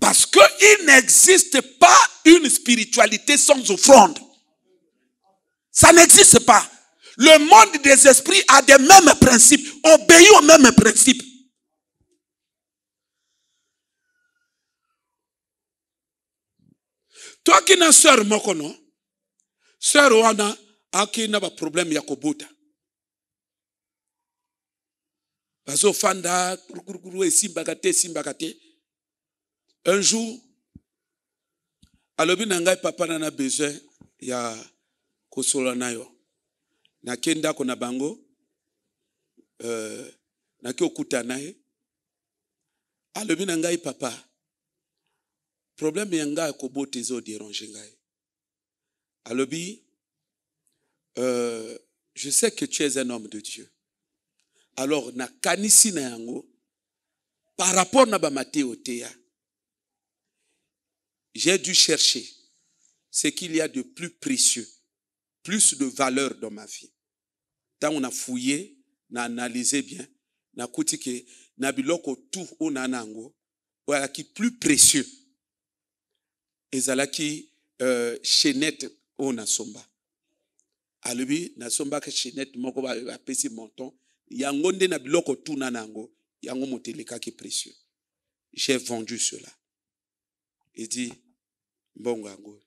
Parce qu'il n'existe pas une spiritualité sans offrande. Ça n'existe pas. Le monde des esprits a des mêmes principes, obéit aux mêmes principes. Toi qui n'as sœur mokono, sœur wana aki na ba problème ya kobota. Bazo fanda kurukuru simbakate. Un jour, alobi nangai papa na besoin ya kosola nayo. Na kenda kona bango na ki okuta naye alobi na ngai papa problème ya ngai kobota ezo déranger ngai alobi je sais que tu es un homme de Dieu alors na kanisi na yango par rapport na ba Matteo teya j'ai dû chercher ce qu'il y a de plus précieux, plus de valeur dans ma vie. Tant on a fouillé, on a analysé bien, on a écouté que na biloko tout on a nango, voilà qui plus précieux. Ezalaki chenette on a somba. Alobi na somba que chenette moko ba pesi monton, yango nde na biloko tout na nango, yango moteleka qui précieux. J'ai vendu cela. Il dit bon gango,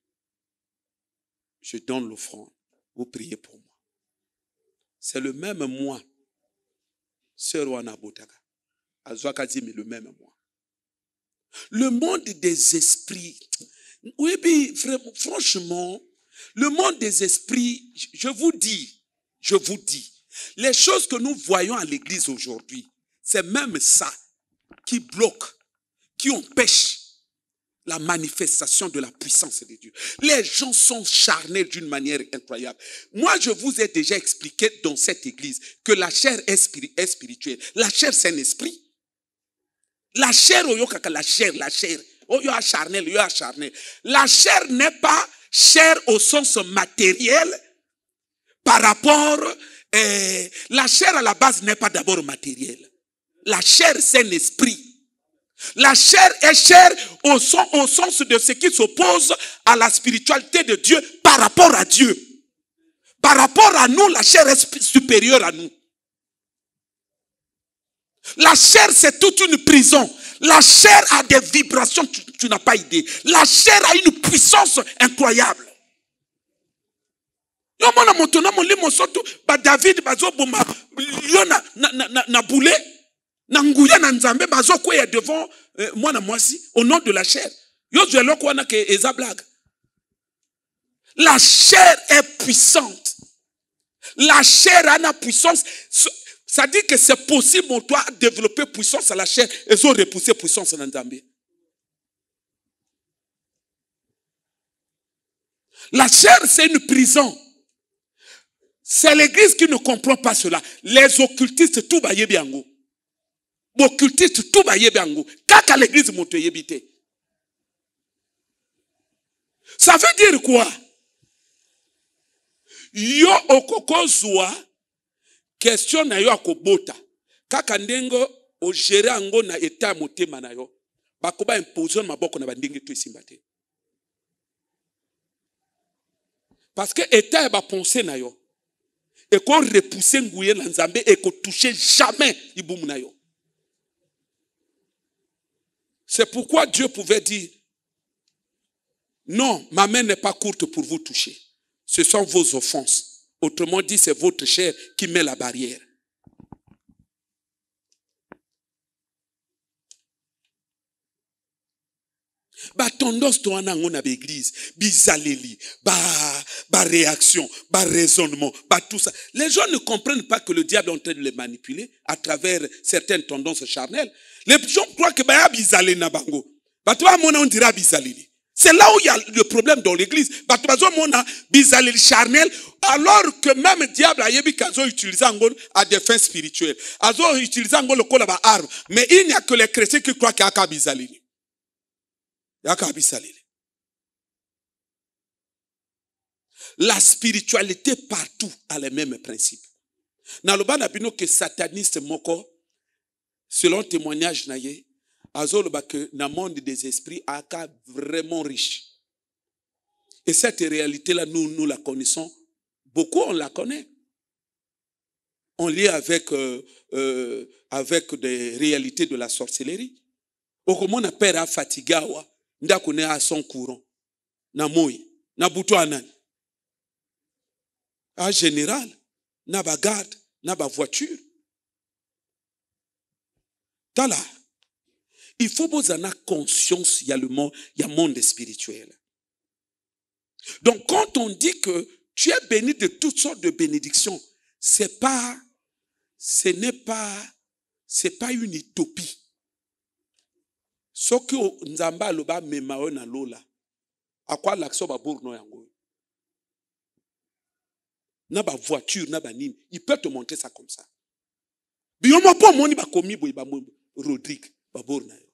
je donne l'offrande, vous priez pour moi. C'est le même moi. Sœur Wana Botaka. Azwaka dit, mais le même moi. Le monde des esprits. Oui, franchement, le monde des esprits, je vous dis, les choses que nous voyons à l'église aujourd'hui, c'est même ça qui bloque, qui empêche la manifestation de la puissance de Dieu. Les gens sont charnés d'une manière incroyable. Moi, je vous ai déjà expliqué dans cette église que la chair est spirituelle. La chair, c'est un esprit. La chair, la chair. La chair n'est pas chair au sens matériel par rapport... la chair à la base n'est pas d'abord matérielle. La chair, c'est un esprit. La chair est chair au sens de ce qui s'oppose à la spiritualité de Dieu par rapport à Dieu. Par rapport à nous, la chair est supérieure à nous. La chair, c'est toute une prison. La chair a des vibrations, tu n'as pas idée. La chair a une puissance incroyable. Yo mona moto na molimo soto ba David bazo boma yo na boule na nguya na nzambe bazo kweya devant mwana mwasi au nom de la chair. Yo zwelo ko na ke eza blague. La chair est puissante. La chair a une puissance. Ça dit que c'est possible pour toi de développer puissance à la chair et de repousser puissance à l'Andambé. La chair, c'est une prison. C'est l'église qui ne comprend pas cela. Les occultistes, tout va yébiango. Les occultistes, tout va yébiango. Kaka l'église monte yébité. Ça veut dire quoi? Yo okoko zwa question na yo akobota. Kaka ndengo o gérer ango na état motema na yo. Bakoba imposition maboko na bandingi to isimbate. Parce que état ba penser na yo. Et qu'on repousser ngouye na nzambe et qu'on toucher jamais iboum na yo. C'est pourquoi Dieu pouvait dire non, ma main n'est pas courte pour vous toucher. Ce sont vos offenses. Autrement dit, c'est votre chair qui met la barrière. Ba tendance to ana ngona ba église, bizaleli, ba réaction, ba raisonnement, ba tout ça. Les gens ne comprennent pas que le diable est en train de les manipuler à travers certaines tendances charnelles. Les gens croient que ba bizaleli na bango. Ba to mona on dira bizaleli. C'est là où il y a le problème dans l'église. Ba to bazo mona bizaleli charnel alors que même le diable a yebi kazo utilisé angol à des fins spirituelles. Azo utilisé angol ko la ba arme, mais il n'y a que les chrétiens qui croient qu'il y a ka bizaleli. La spiritualité partout a les mêmes principes. Naloba na bino que sataniste moko, selon témoignage naye, azoloba que na monde des esprits aka vraiment riche. Et cette réalité-là, nous la connaissons. Beaucoup on la connaît. On lit avec des réalités de la sorcellerie. Okomo na père fatigawa. Ndako ne a son courant. Na moi, na buto anani. En général, na ba garde, na ba voiture. Tala. Il faut vous en avoir conscience, il y a le monde spirituel. Donc quand on dit que tu es béni de toutes sortes de bénédictions, c'est pas une utopie. Ce que nzamba loba mema na lola akwa l'action ba bourno yango na ba voiture na ba nini, il peut te montrer ça comme ça. Biyomo po moni ba komi boy ba Rodrigue ba bourna yo.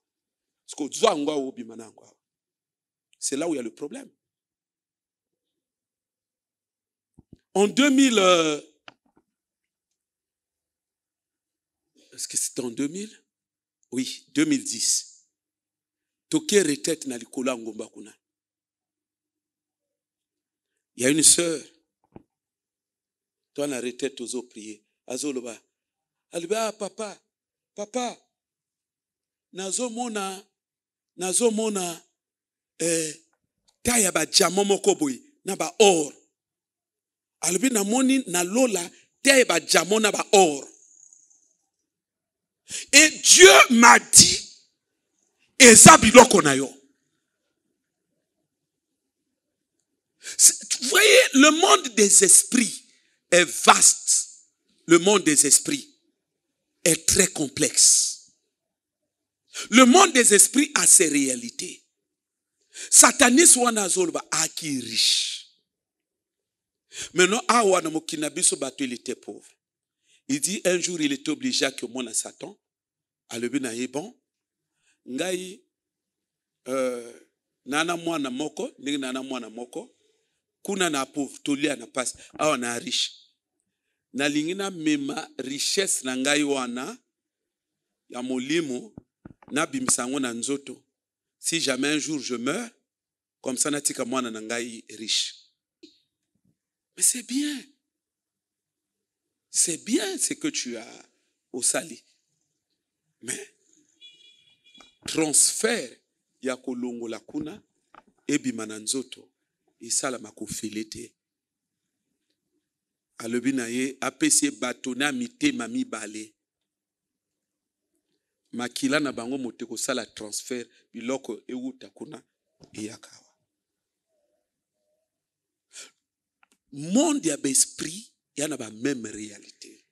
Parce que zo ngwa obi manangwa. C'est là où il y a le problème. En 2000 est-ce que c'était en 2000? Oui, 2010. Toke retraite na likola ngomba kuna. Il y a une sœur. Toi na retraite ozo prier. Azoloba. Alba papa. Nazo mona taya ba diamant moko boy na ba or. Albi na moni na lola taya ba diamant na ba or. Et Dieu m'a dit et ça biloko na yo. Vous voyez, le monde des esprits est vaste. Le monde des esprits est très complexe. Le monde des esprits a ses réalités. Satanis wana zolba aki riche. Maintenant, awa na mokina biso bato il était pauvre. Il dit un jour il était obligé que mon Satan a levé na bon. Ngai nana mwana moko ndenge nana mwana moko kuna na pauvre tolia na passe awa na riche na lingina mema richesse na ngai wana ya molimo na bimisango na nzoto si jamais un jour je meurs comme ça natika mwana na ngai riche. Mais c'est bien ce que tu as au sali. Mais transfert ya kolongola kuna ebima na nzoto esalama kofele te. Alobi na ye apesi bato na mitema mibale. Makila na bango mote kosala transfert biloko euta kuna eyakawa. Monde ya l'esprit, il y en a la même réalité.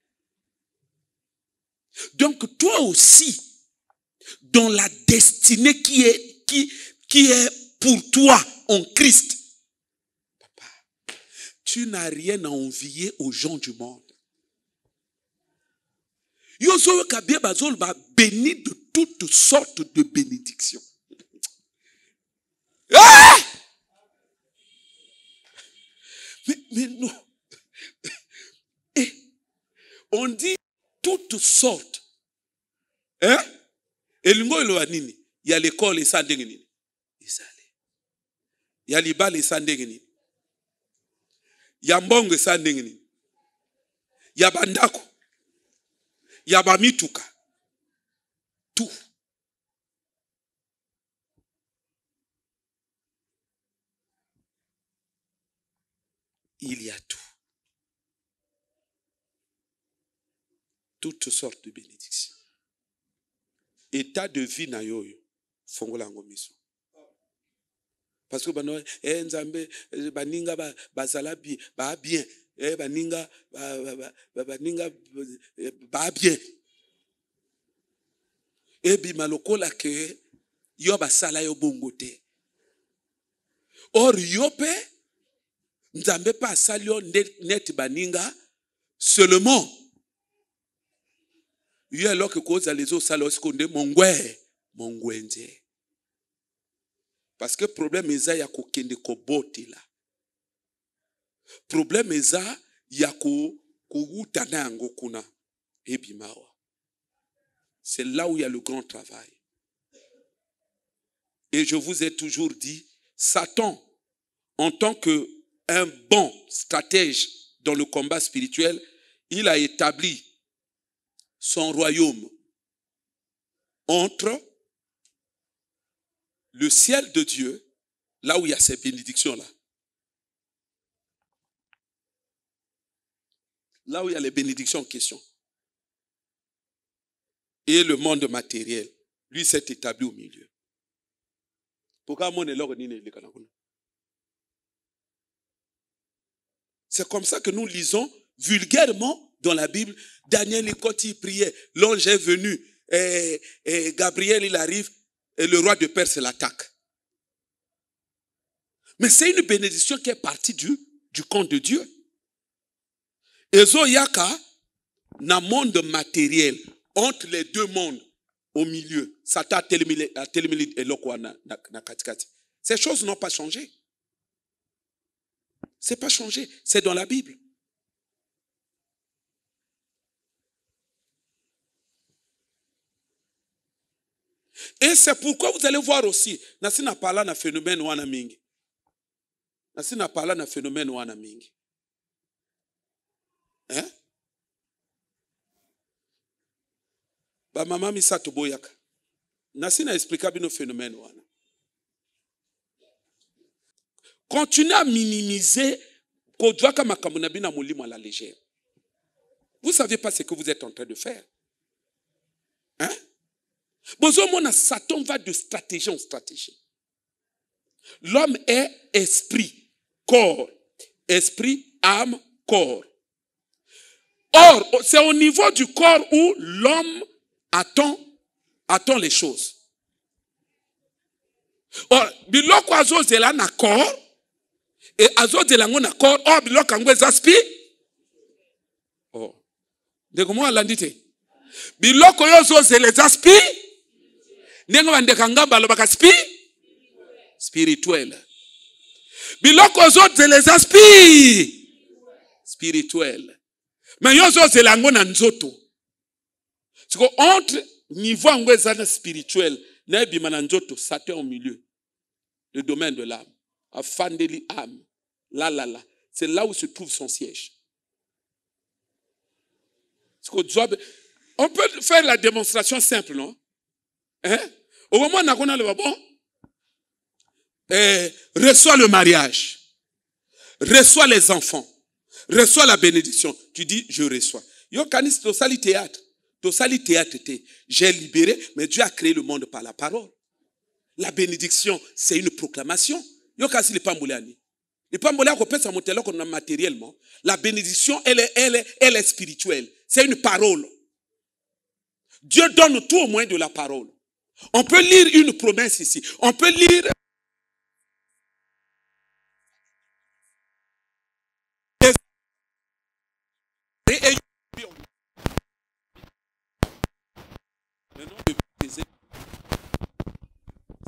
Donc toi aussi, dans la destinée qui est pour toi en Christ, papa, tu n'as rien à envier aux gens du monde. Yozo kabie bazol va béni de toutes sortes de bénédictions. Ah! Mais non. Et on dit toutes sortes. Hein? Et il y a l'école et ça nini. Il y a l'ibal et ça nini. Il y a mbongo et ça nini. Il y a bandako. Il y a bamituka. Tout. Il y a tout. Toutes sortes de bénédictions. État de vie na yoyo. Fongola ngomiso. Parce que bano nzambe baninga bazala bien, ba bien. Baninga baninga ba bien. Ebi malokola ke yo basala yo bongote. Or yope nzambe pa salio net baninga seulement yo alors que cause les autres salos konde mongwenze. Parce que problème eza ya kokende koboti la. Problème eza ya ko utana yango kuna ebimawa. C'est là où il y a le grand travail. Et je vous ai toujours dit, Satan, en tant que un bon stratège dans le combat spirituel, il a établi son royaume entre le ciel de Dieu, là où il y a ces bénédictions-là. Là où il y a les bénédictions en question. Et le monde matériel, lui s'est établi au milieu. C'est comme ça que nous lisons vulgairement dans la Bible. Daniel, quand il priait, l'ange est venu, et Gabriel, il arrive, et le roi de Perse l'attaque. Mais c'est une bénédiction qui est partie du camp de Dieu. Et Zoyaka, na monde matériel, entre les deux mondes, au milieu, Satan a télémilé et l'okwana na katikati. Ces choses n'ont pas changé. C'est pas changé, c'est dans la Bible. Et c'est pourquoi vous allez voir aussi, nasina pala na phénomène wana mingi. Nasina pala na phénomène wana mingi. Hein? Ba mama misato boyaka. Nasina explica bino phénomène wana. Continuez à minimiser kodwaka makambo na bina molimo à la légère. Vous savez pas ce que vous êtes en train de faire. Hein? Bozomona Satan va de stratégie en stratégie. L'homme est esprit, corps. Esprit, âme, corps. Or, c'est au niveau du corps où l'homme attend les choses. Or, biloko azozela na corps, et azozela ngo na corps, or biloko ngo ezaspi. Oh. De comment on l'a dit? Biloko yo zozela ezaspi. Nengo bandeka ngamba lobaka spirituel. Biloko zozela ezaspi spirituel. Mais yo zozela ngo na nzoto. C'est entre niveau ngwezana spirituel na bima na nzoto, Satan au milieu. Le domaine de l'âme. Afandeli âme. La. C'est là où se trouve son siège. On peut faire la démonstration simple, non? Hein? Au moment où on a le bon, reçois le mariage, reçois les enfants, reçois la bénédiction. Tu dis, je reçois. Yo, canis, to sali théâtre. J'ai libéré, mais Dieu a créé le monde par la parole. La bénédiction, c'est une proclamation. Yo, kasi le pamboulani. Le pamboulani, on peut s'en monter là qu'on a matériellement. La bénédiction, elle est spirituelle. C'est une parole. Dieu donne tout au moins de la parole. On peut lire une promesse ici. On peut lire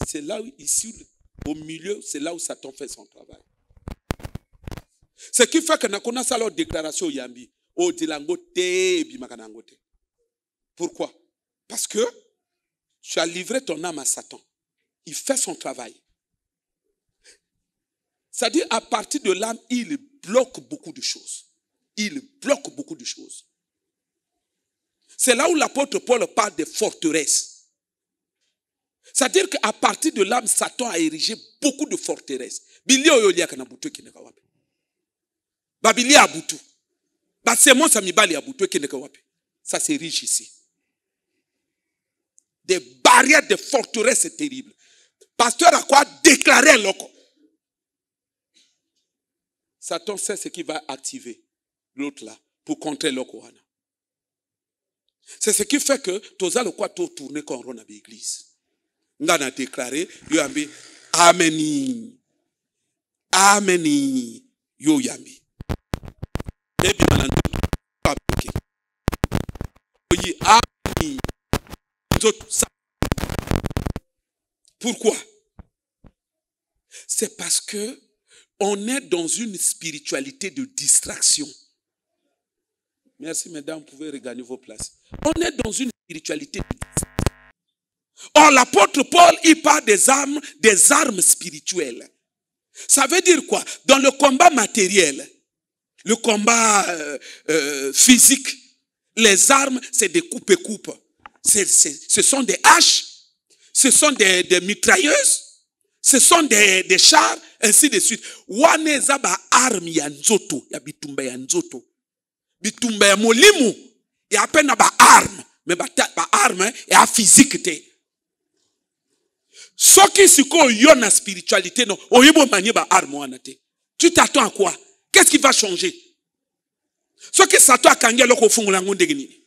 c'est là où, ici, au milieu, c'est là où Satan fait son travail. Ce qui fait que nous connaissons leur déclaration Yambi. Pourquoi? Parce que tu as livré ton âme à Satan. Il fait son travail. C'est-à-dire, à partir de l'âme, il bloque beaucoup de choses. Il bloque beaucoup de choses. C'est là où l'apôtre Paul parle des forteresses. C'est-à-dire qu'à partir de l'âme, Satan a érigé beaucoup de forteresses. Ça s'érige ici. Des barrières de forteresses terribles. Pasteur a quoi déclarer un loco. Satan sait ce qu'il va activer l'autre là pour contrer l'okoana. C'est ce qui fait que toza le quoi tourner comme on a l'église. On a déclaré, yo yambi, ameni, ameni, yo yambi. Ebi manando, papoke. Oyi ameni. Pourquoi? C'est parce que on est dans une spiritualité de distraction. Merci, mesdames, vous pouvez regagner vos places. On est dans une spiritualité de distraction. Or, l'apôtre Paul, il parle des armes spirituelles. Ça veut dire quoi? Dans le combat matériel, le combat physique, les armes, c'est des coupes-coupes. Ce sont des haches, ce sont des mitrailleuses, ce sont des chars, ainsi de suite. Waneza ba arme ya nzoto, ya bitumba ya nzoto. Bitumba ya molimu, ya pena ba arme, mais ba arme ya physique te. Ce qui se yo na spiritualité, non, oyibo manie ba arme wana te. Tu t'attends à quoi? Qu'est-ce qui va changer? Ce qui s'attend à kangia loko fungula ngonde gini.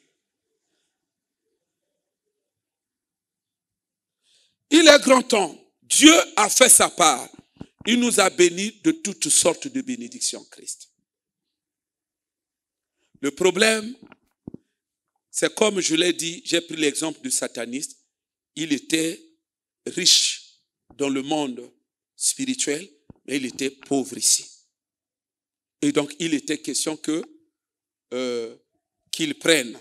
Il est grand temps. Dieu a fait sa part. Il nous a bénis de toutes sortes de bénédictions en Christ. Le problème, c'est comme je l'ai dit, j'ai pris l'exemple du sataniste. Il était riche dans le monde spirituel, mais il était pauvre ici. Et donc, il était question qu'il prenne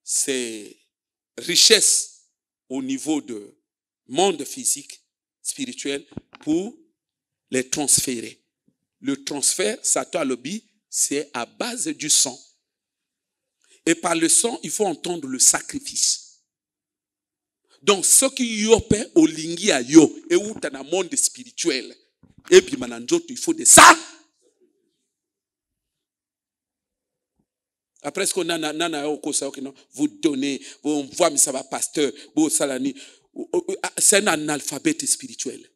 ses richesses au niveau de monde physique, spirituel, pour les transférer. Le transfert, Satan lobby, c'est à base du sang. Et par le sang, il faut entendre le sacrifice. Donc, ce qui yopé au lingi à yo, et où tu as un monde spirituel, et puis il faut de ça. Après ce qu'on a, vous donnez, vous voyez, ça va pasteur, vous salani. C'est un analphabète spirituel.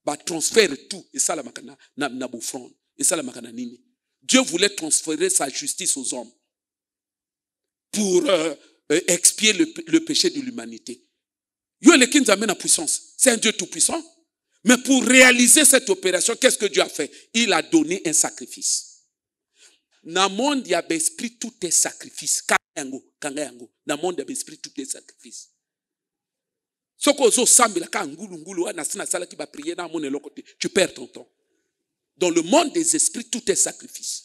Bah, transfère tout. Et ça, la makana, na boufron. Et ça, la makana nini. Dieu voulait transférer sa justice aux hommes. Pour expier le péché de l'humanité. Dieu est qui nous amène à puissance. C'est un Dieu tout puissant. Mais pour réaliser cette opération, qu'est-ce que Dieu a fait? Il a donné un sacrifice. Dans le monde, il y a l'esprit, tout est sacrifice. Dans le monde, il y a l'esprit, tout est sacrifice. Tu perds ton temps. Dans le monde des esprits, tout est sacrifice.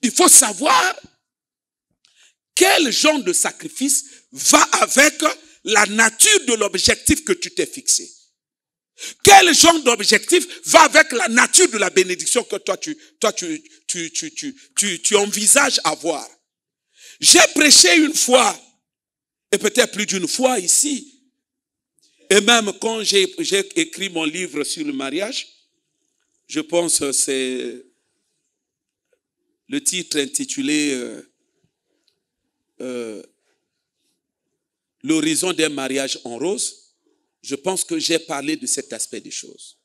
Il faut savoir quel genre de sacrifice va avec la nature de l'objectif que tu t'es fixé. Quel genre d'objectif va avec la nature de la bénédiction que toi tu envisages avoir? J'ai prêché une fois, et peut-être plus d'une fois ici, et même quand j'ai écrit mon livre sur le mariage, je pense que c'est le titre intitulé L'horizon d'un mariage en rose. Je pense que j'ai parlé de cet aspect des choses.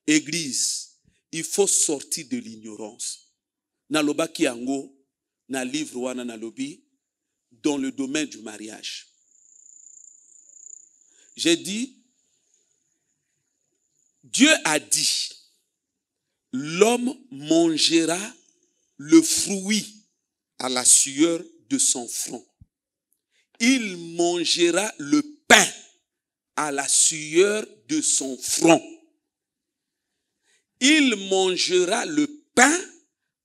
Église, il faut sortir de l'ignorance. Nalobaki yango, na livre wana nalobi, dans le domaine du mariage. J'ai dit, Dieu a dit, l'homme mangera le fruit à la sueur de son front. Il mangera le pain à la sueur de son front. Il mangera le pain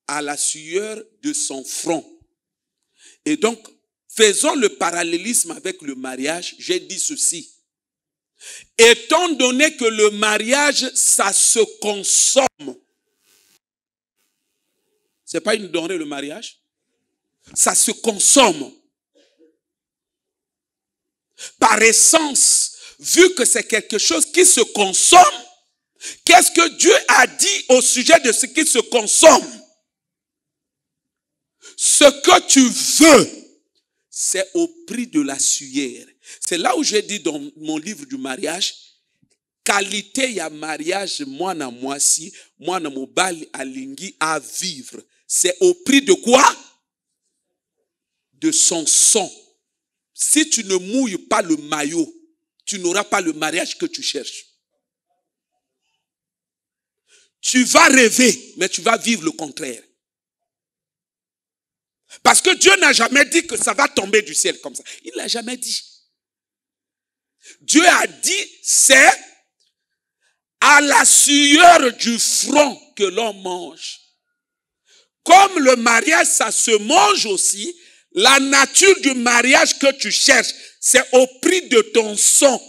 à la sueur de son front. Et donc, faisons le parallélisme avec le mariage. J'ai dit ceci. Étant donné que le mariage, ça se consomme. C'est pas une denrée, le mariage. Ça se consomme. Par essence, vu que c'est quelque chose qui se consomme, qu'est-ce que Dieu a dit au sujet de ce qui se consomme? Ce que tu veux, c'est au prix de la sueur. C'est là où j'ai dit dans mon livre du mariage, qualité ya mariage, moi na moi si, moi na mobali alingi à vivre. C'est au prix de quoi? De son sang. Si tu ne mouilles pas le maillot, tu n'auras pas le mariage que tu cherches. Tu vas rêver, mais tu vas vivre le contraire. Parce que Dieu n'a jamais dit que ça va tomber du ciel comme ça. Il ne l'a jamais dit. Dieu a dit, c'est à la sueur du front que l'on mange. Comme le mariage, ça se mange aussi, la nature du mariage que tu cherches, c'est au prix de ton sang,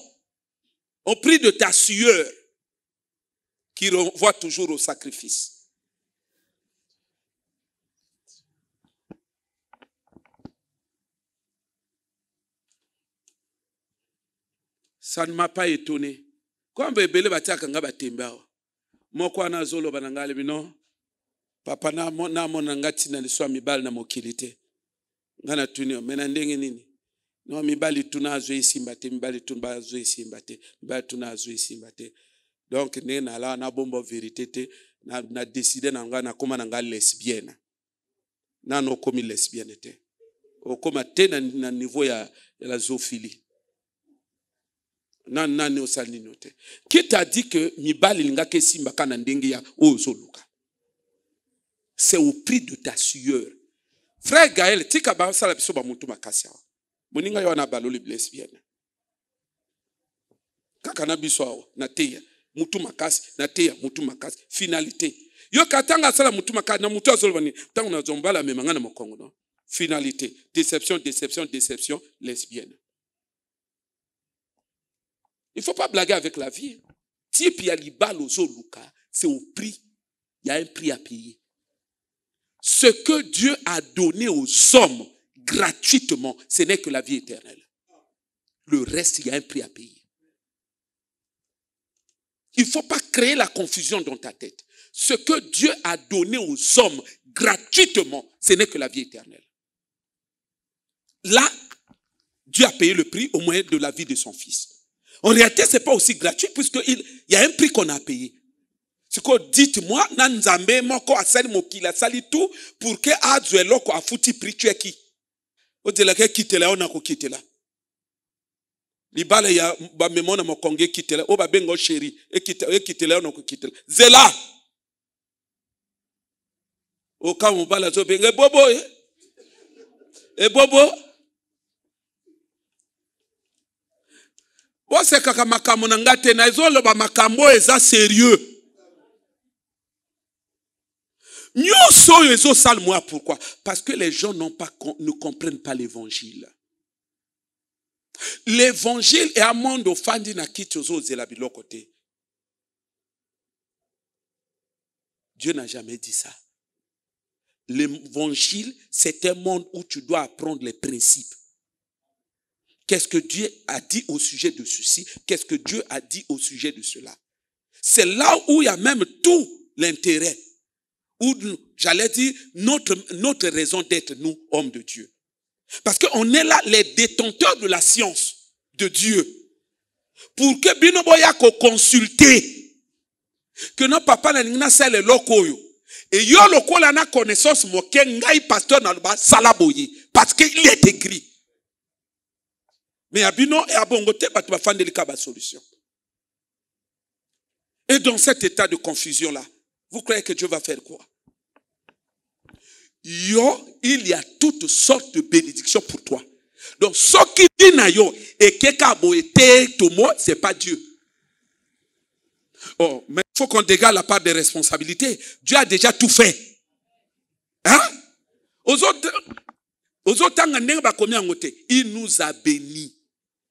au prix de ta sueur, qui renvoie toujours au sacrifice. Ça ne m'a pas étonné. Quand bébé batia kanga batemba, moko na zolo banangale bino, papa na monangati na liswa mibali na mokilite. Ngana tuni mena ndenge nini? No mibali tuna azwe isimbate, mibali tuna azwe isimbate, mibali tuna azwe isimbate. Donc ne na la na bombo vérité te na décider na ngana koma na ngale lesbienne. Na no komi lesbienne te. O koma te na niveau ya la zoophilie. Qui t'a dit que mibali linga ke simba kana ndenge ya ozoluka? C'est au prix de ta sueur. Frère Gaël, tika ba sala biso ba mutu makasi awa. Moninga yo na baloli lesbienne. Kaka na biso na teya mutu makasi, na teya mutu makasi. Finalité. Yo katanga sala mutu makasi na mutu azolobani tango na zombala memanga na mokongo no. Finalité. Déception, déception, déception, lesbienne. Il ne faut pas blaguer avec la vie. Si il y a l'ibal aux Luka, c'est au prix. Il y a un prix à payer. Ce que Dieu a donné aux hommes gratuitement, ce n'est que la vie éternelle. Le reste, il y a un prix à payer. Il ne faut pas créer la confusion dans ta tête. Ce que Dieu a donné aux hommes gratuitement, ce n'est que la vie éternelle. Là, Dieu a payé le prix au moyen de la vie de son fils. En réalité, ce n'est pas aussi gratuit puisqu'il y a un prix qu'on a payé. C'est que dites-moi, Nanzambe, moko asali mokila sali tout pour que Adzuelo ko afuti prix tu es qui? O de la ke kitela on a ko kitela. Libala ya ba memona mokonge kitela o ba bengo chéri e kitela on a ko kitela. Zela. O ka mo bala zo benga bobo e bobo. C'est kaka makambo na ngate na ezolo ba makambo eza sérieux. Nyoso ezo salmoa pourquoi? Parce que les gens ne comprennent pas l'évangile. L'évangile est un monde ofandi na kiti ozo zela biloko te. Dieu n'a jamais dit ça. L'évangile, c'est un monde où tu dois apprendre les principes. Qu'est-ce que Dieu a dit au sujet de ceci? Qu'est-ce que Dieu a dit au sujet de cela? C'est là où il y a même tout l'intérêt. Où, j'allais dire, notre raison d'être, nous, hommes de Dieu. Parce qu'on est là, les détenteurs de la science de Dieu. Pour que Binoboya ko consulter. Que nos papa n'a pas le lokoyo. Et yo loko la na connaissance moke ngai pasteur na ba salaboye. Parce qu'il est écrit. Mais abino et abongote ba tu vas faire de solution. Et dans cet état de confusion là, vous croyez que Dieu va faire quoi? Yo, il y a toutes sortes de bénédictions pour toi. Donc, ce qui dit na yo et keka boete tomo, c'est pas Dieu. Oh, mais il faut qu'on dégage la part des responsabilités. Dieu a déjà tout fait. Hein? Aux autres, il nous a bénis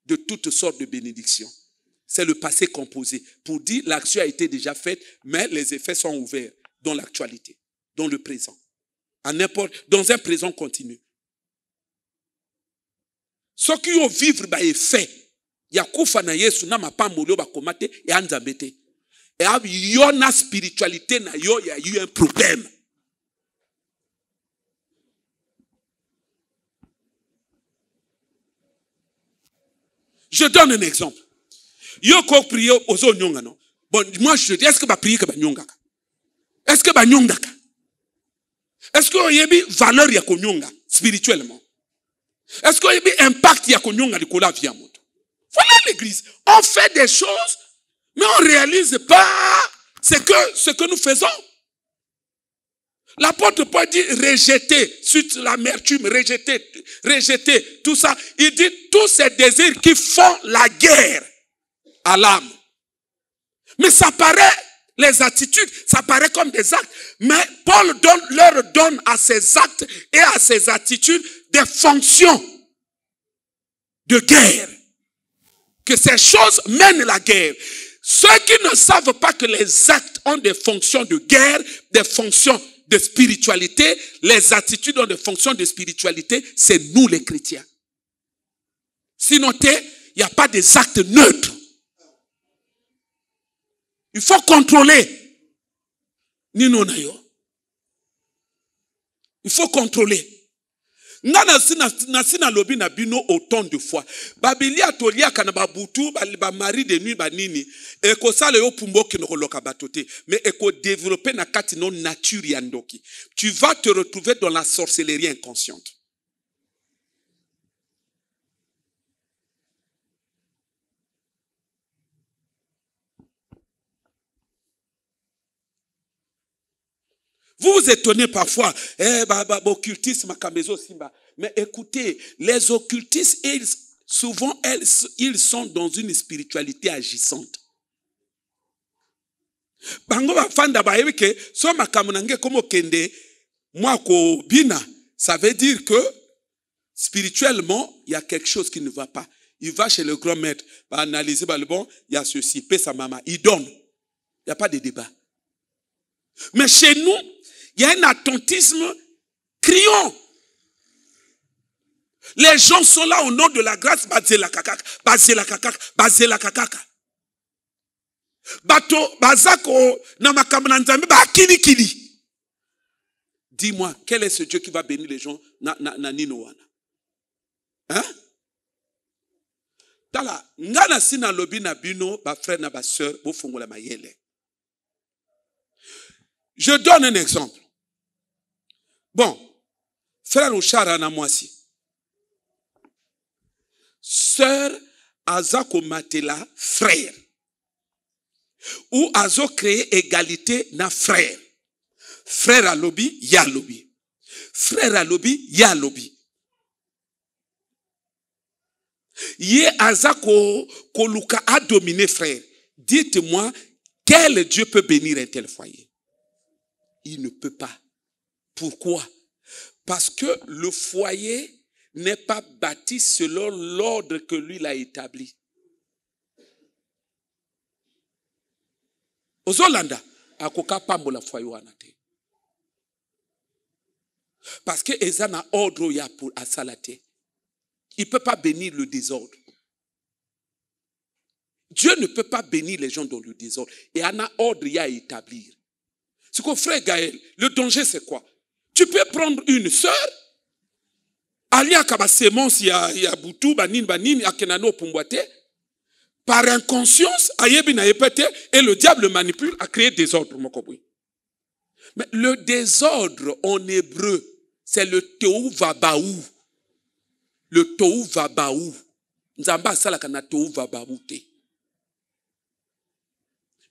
de toutes sortes de bénédictions. C'est le passé composé. Pour dire l'action a été déjà faite, mais les effets sont ouverts dans l'actualité, dans le présent. Dans un présent continu. Ce qui ont vivre est fait. Il y a kufa na Yesu na mapambolio ba komate et anzambete. Et il y a une spiritualité na yo, il y a eu un problème. Je donne un exemple. Yo ko prier aux onyonga non. Bon, moi je dis est-ce que ba prier que ba nyonga? Est-ce que ba nyonga? Est-ce qu'il y a une valeur ya konyonga spirituellement? Est-ce qu'il y a un impact ya konyonga de kola via moto? Voilà l'église. On fait des choses, mais on ne réalise pas ce que nous faisons. L'apôtre Paul dit rejeter, suite l'amertume, rejeter, tout ça. Il dit tous ces désirs qui font la guerre à l'âme. Mais ça paraît, les attitudes, ça paraît comme des actes. Mais Paul leur donne à ces actes et à ces attitudes des fonctions de guerre. Que ces choses mènent la guerre. Ceux qui ne savent pas que les actes ont des fonctions de guerre, des fonctions de spiritualité, les attitudes ont des fonctions de spiritualité, c'est nous les chrétiens. Sinon, il n'y a pas des actes neutres. Il faut contrôler. Il faut contrôler. Nasina lobi na bino autant de fois. Babilia tolia kana babutu ba mari de nuit banini e ko sala yo pumbo ki no loka batote mais e ko développer na kati non nature yandoki. Tu vas te retrouver dans la sorcellerie inconsciente. Vous vous étonnez parfois, occultisme, simba. Mais écoutez, les occultistes, souvent, ils sont dans une spiritualité agissante. Ça veut dire que spirituellement, il y a quelque chose qui ne va pas. Il va chez le grand maître, va analyser, bon, il y a ceci, paie sa maman, il donne. Il n'y a pas de débat. Mais chez nous, il y a un attentisme criant. Les gens sont là au nom de la grâce. Bazela kakaka, bazela kakaka, bazela kakaka. Bato, bazako, namakam nzambe, ba kili kili. Dis-moi, quel est ce Dieu qui va bénir les gens na ninowana? Hein? Tala, ngana sina lobi na bino, ba frère na ba sœur, bo fongola mayele. Je donne un exemple. Bon, frère Ouchara na mwasi. Sœur Azako Matela, frère. Ou Azo créé égalité na frère. Frère à lobby, ya lobby. Frère à lobby, ya lobby. Yé Azako Koluka a dominé frère. Dites-moi, quel Dieu peut bénir un tel foyer? Il ne peut pas. Pourquoi? Parce que le foyer n'est pas bâti selon l'ordre que lui l'a établi. Aux Hollanda, akoka pambola foyer wana te. Parce que eza na ordre ya pour asala te. Il peut pas bénir le désordre. Dieu ne peut pas bénir les gens dans le désordre. Et un ordre y a à établir. Ce qu'on frère Gaël, le danger c'est quoi? Tu peux prendre une sœur, aller à Kabasemons, il y a Boutou, Banin, Akenano, Pumboate, par inconscience, et le diable le manipule à créer désordre. Mais le désordre en hébreu, c'est le Tohu Vabaou. Le Tohu Vabaou. Nzamba salakana Tohu Vabaou te.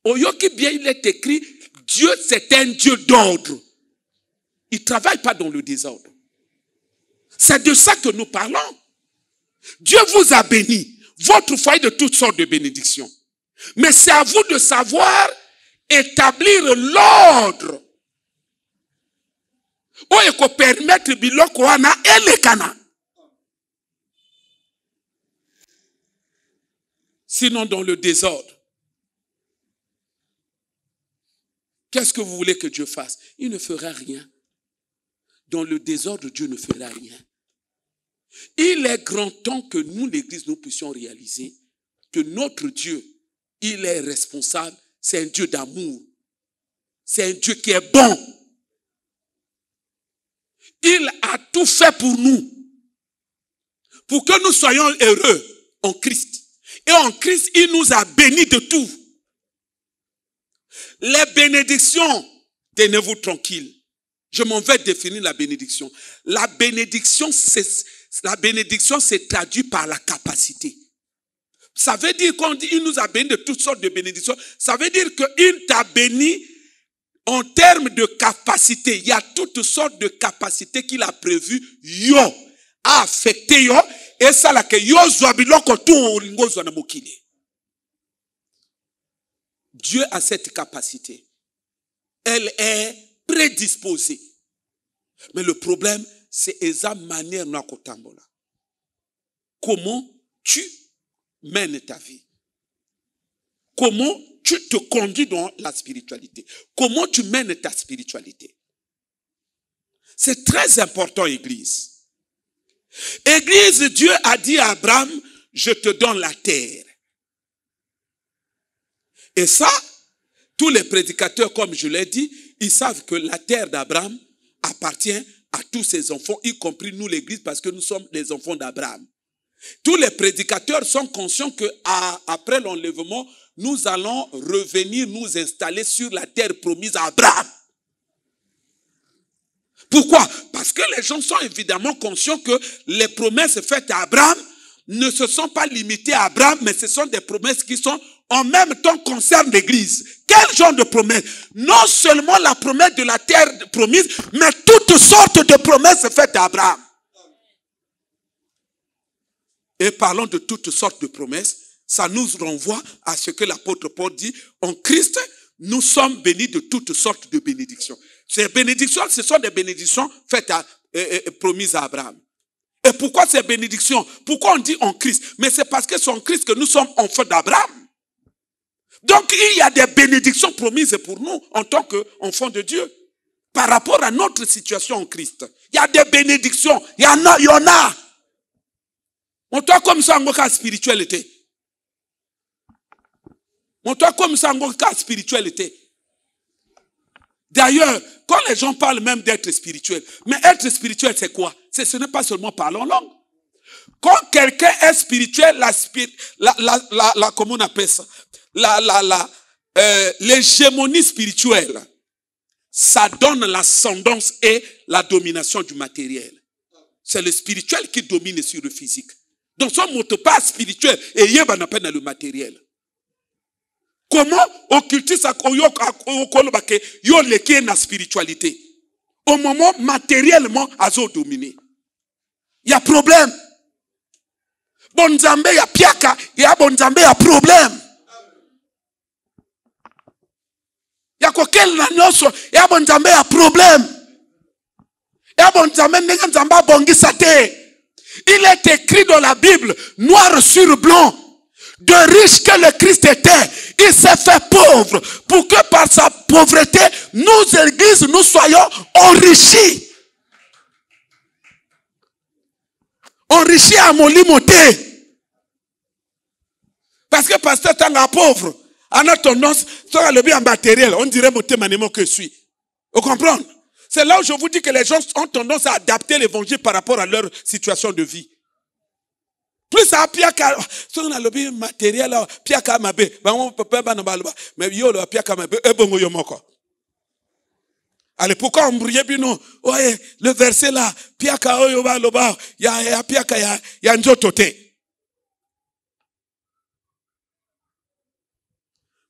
Oyoki bien, il est écrit, Dieu c'est un Dieu d'ordre. Il ne travaille pas dans le désordre. C'est de ça que nous parlons. Dieu vous a béni. Votre foyer de toutes sortes de bénédictions. Mais c'est à vous de savoir établir l'ordre. Oye ko permettre biloko wana elekana. Sinon dans le désordre. Qu'est-ce que vous voulez que Dieu fasse? Il ne fera rien. Dans le désordre, Dieu ne fera rien. Il est grand temps que nous, l'Église, nous puissions réaliser que notre Dieu, il est responsable. C'est un Dieu d'amour. C'est un Dieu qui est bon. Il a tout fait pour nous. Pour que nous soyons heureux en Christ. Et en Christ, il nous a bénis de tout. Les bénédictions, tenez-vous tranquille. Je m'en vais définir la bénédiction. La bénédiction se traduit par la capacité. Ça veut dire qu'on dit il nous a bénis de toutes sortes de bénédictions. Ça veut dire qu'il t'a béni en termes de capacité. Il y a toutes sortes de capacités qu'il a prévues. Yo a affecté yo. Et ça là que yo zoabiloko tout lingo zonamokile. Dieu a cette capacité. Elle est prédisposée. Mais le problème, c'est esa manière na kotambola. Comment tu mènes ta vie? Comment tu te conduis dans la spiritualité? Comment tu mènes ta spiritualité? C'est très important, Église. Église, Dieu a dit à Abraham, je te donne la terre. Et ça, tous les prédicateurs, comme je l'ai dit, ils savent que la terre d'Abraham appartient à tous ses enfants, y compris nous l'Église, parce que nous sommes les enfants d'Abraham. Tous les prédicateurs sont conscients qu'après l'enlèvement, nous allons revenir nous installer sur la terre promise à Abraham. Pourquoi? Parce que les gens sont évidemment conscients que les promesses faites à Abraham ne se sont pas limitées à Abraham, mais ce sont des promesses qui sont en même temps concernent l'Église. Quel genre de promesses? Non seulement la promesse de la terre promise, mais toutes sortes de promesses faites à Abraham. Et parlons de toutes sortes de promesses, ça nous renvoie à ce que l'apôtre Paul dit, en Christ, nous sommes bénis de toutes sortes de bénédictions. Ces bénédictions, ce sont des bénédictions faites promises à Abraham. Et pourquoi ces bénédictions? Pourquoi on dit en Christ? Mais c'est parce que c'est en Christ que nous sommes enfants d'Abraham. Donc il y a des bénédictions promises pour nous en tant qu'enfants de Dieu. Par rapport à notre situation en Christ. Il y a des bénédictions. Il y en a. On doit comme ça en cas spiritualité. On doit comme ça en cas spiritualité. D'ailleurs, quand les gens parlent même d'être spirituel, mais être spirituel c'est quoi? Ce n'est pas seulement parler en langue. Quand quelqu'un est spirituel, comment on appelle ça? L'hégémonie spirituelle, ça donne l'ascendance et la domination du matériel. C'est le spirituel qui domine sur le physique. Donc, son mot pas spirituel, et il y a le matériel. Comment occulter ça yo leke na spiritualité? Au moment matériellement azo dominé. Il y a problème. Bonzambe ya piaka, il y a bonzambe ya problème. Il y a kokel na nyoso, il y a bonzambe ya problème. Il y a bonzambe nenga nzamba bongi sate. Il est écrit dans la Bible, noir sur blanc, de riche que le Christ était, il s'est fait pauvre pour que par sa pauvreté, nous, églises, nous soyons enrichis. Enrichis à mon limoté. Parce que pasteur Tanga pauvre, on a tendance, à le bien en matériel, on dirait mon témoignage que je suis. Vous comprenez? C'est là où je vous dis que les gens ont tendance à adapter l'évangile par rapport à leur situation de vie. Plus ça piaka, si on a le bien matériel, piaka mabe, on peut pas mais yo le piaka mabe, ebongo yomoko. Allez, pourquoi on brillait bien non? Ouais, le verset là, piaka oyoba loba, ya piaka ya njotote.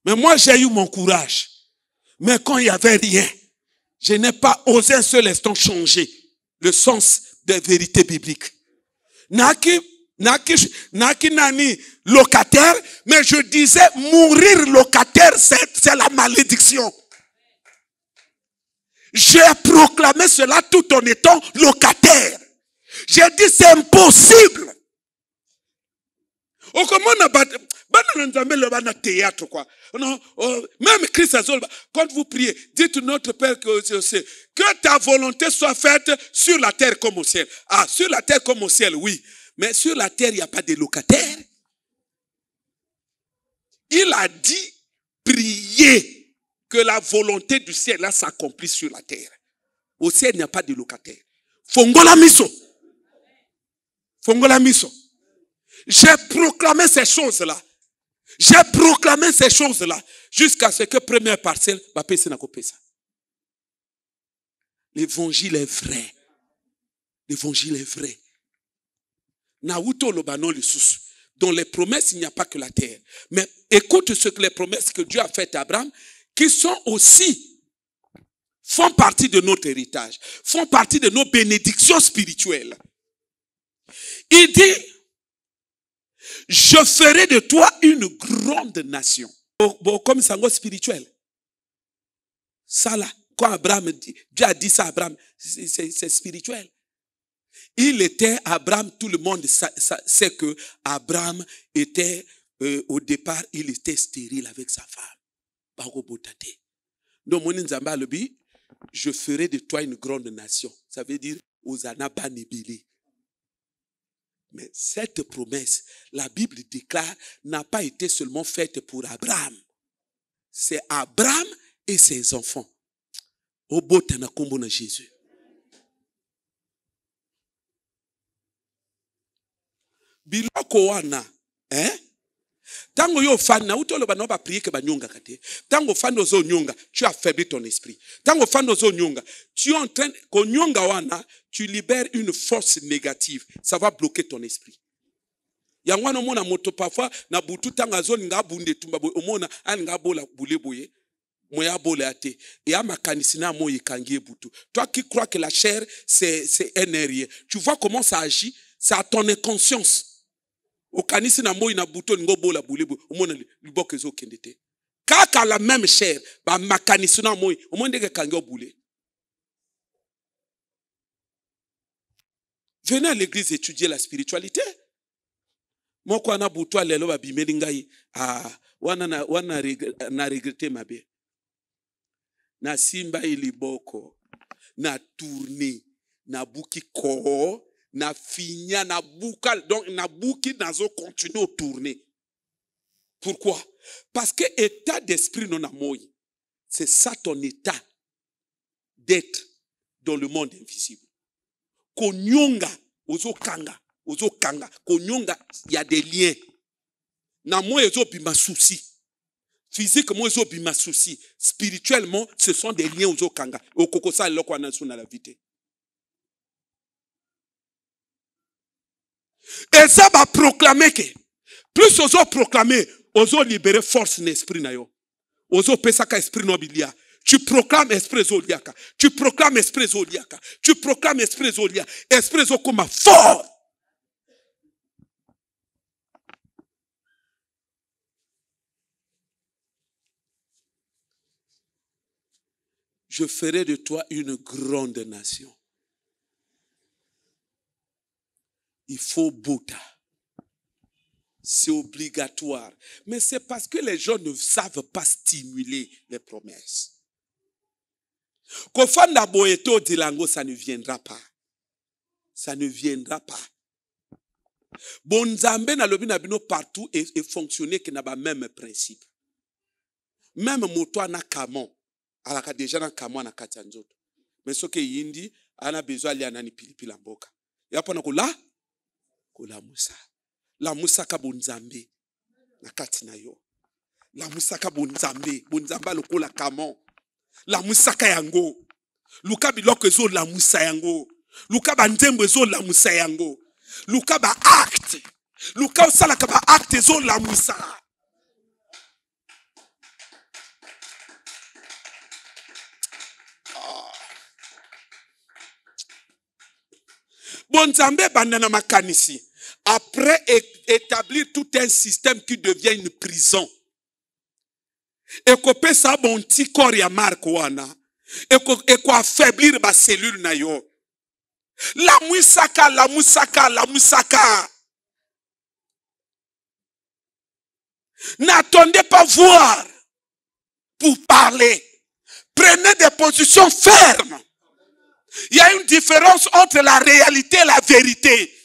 Mais moi j'ai eu mon courage. Mais quand il n'y avait rien, je n'ai pas osé un seul instant changer le sens des vérités bibliques. Naki nani locataire, mais je disais mourir locataire, c'est la malédiction. J'ai proclamé cela tout en étant locataire. J'ai dit c'est impossible. Oh, comment on a théâtre quoi. Non, même Christ, quand vous priez, dites notre Père que ta volonté soit faite sur la terre comme au ciel. Ah, sur la terre comme au ciel, oui. Mais sur la terre, il n'y a pas de locataires. Il a dit, priez que la volonté du ciel là s'accomplisse sur la terre. Au ciel, il n'y a pas de locataires. Fongola miso. Fongola miso. J'ai proclamé ces choses-là. J'ai proclamé ces choses-là jusqu'à ce que première parcelle va payer ça. L'évangile est vrai. L'évangile est vrai. Naouto lobanon le sous. Dans les promesses, il n'y a pas que la terre. Mais écoute ce que les promesses que Dieu a faites à Abraham, qui sont aussi, font partie de notre héritage, font partie de nos bénédictions spirituelles. Il dit, je ferai de toi une grande nation. Comme sango spirituel. Ça là, quand Abraham dit, Dieu a dit ça à Abraham, c'est spirituel. Il était, Abraham, tout le monde sait que Abraham était, au départ, il était stérile avec sa femme. Donc, mon nzamba lebi, je ferai de toi une grande nation. Ça veut dire, Ozana Banibili. Mais cette promesse, la Bible déclare, n'a pas été seulement faite pour Abraham. C'est Abraham et ses enfants. Au bout de Jésus. Biloko wana, tango yo fana, utolo ba no ba prier que ba nyonga kate. Tango fando zo nyonga, tu affaiblis ton esprit. Tango fando zo nyonga, tu es en train, ko nyonga wana, tu libères une force négative. Ça va bloquer ton esprit. Yangwana mona moto parfois, na butu tanga zo nga bunde tumba boy, omona, an nga bola boule boye. Moya bola ate. Et à ma kanisina mo yikangie butu. Toi qui crois que la chair, c'est un rien. Tu vois comment ça agit? C'est à ton inconscience. Au kanisi na moi na buto ngo bola boulebo omona liboko ezo kendete kaka la même chair ba makanisi na moi omona ndeke kango boulé. Venez à l'église étudier la spiritualité. Moko na buto lelo ba bimeli ngai wana na regretter mabe na simba iliboko na tourner na buki ko na finya na boucal donc na bouki nazo continuer au tourner. Pourquoi? Parce que état d'esprit non amoy, c'est ça ton état d'être dans le monde invisible. Konyonga ozo kanga konyonga, il y a des liens. Na moi ezo bima souci. Physiquement ezo bima souci. Spirituellement, ce sont des liens ozo kanga. Okokosa eloko na suna la vité. Et ça va proclamer que plus oso proclamer, oso libérer force d'esprit na yo. Oso pesaka esprit nobilia. Tu proclames esprit zoliaka. Tu proclames esprit zoliaka. Tu proclames esprit zolia. Esprit zokoma fort. Je ferai de toi une grande nation. Il faut bouta. C'est obligatoire. Mais c'est parce que les gens ne savent pas stimuler les promesses. Kofanda boyeto dilango, ça ne viendra pas. Ça ne viendra pas. Bonzambe na lobi na bino partout et fonctionner que na ba même principe. Même moto na kamon, alaka déjà na kamon na kati nzoto. Mais ce que yindi ana besoin ali anani pilipili mboka. Yapo na kula musa. La musaka bonzambe na kati na yo. La musaka bonzambe lokola kamon. La musaka yango. Luka biloko ezo la musa yango. Luka bandembo ezo la musa yango. Luka ba acte. Luka osala ka ba acte ezo la musa. Bonzambe bandana makanisi. Après établir tout un système qui devient une prison. Et qu'on peut ça bon petit corps ya marque wana. Et qu'on affaiblir ma cellule na yo. La musaka. N'attendez pas voir pour parler. Prenez des positions fermes. Il y a une différence entre la réalité et la vérité.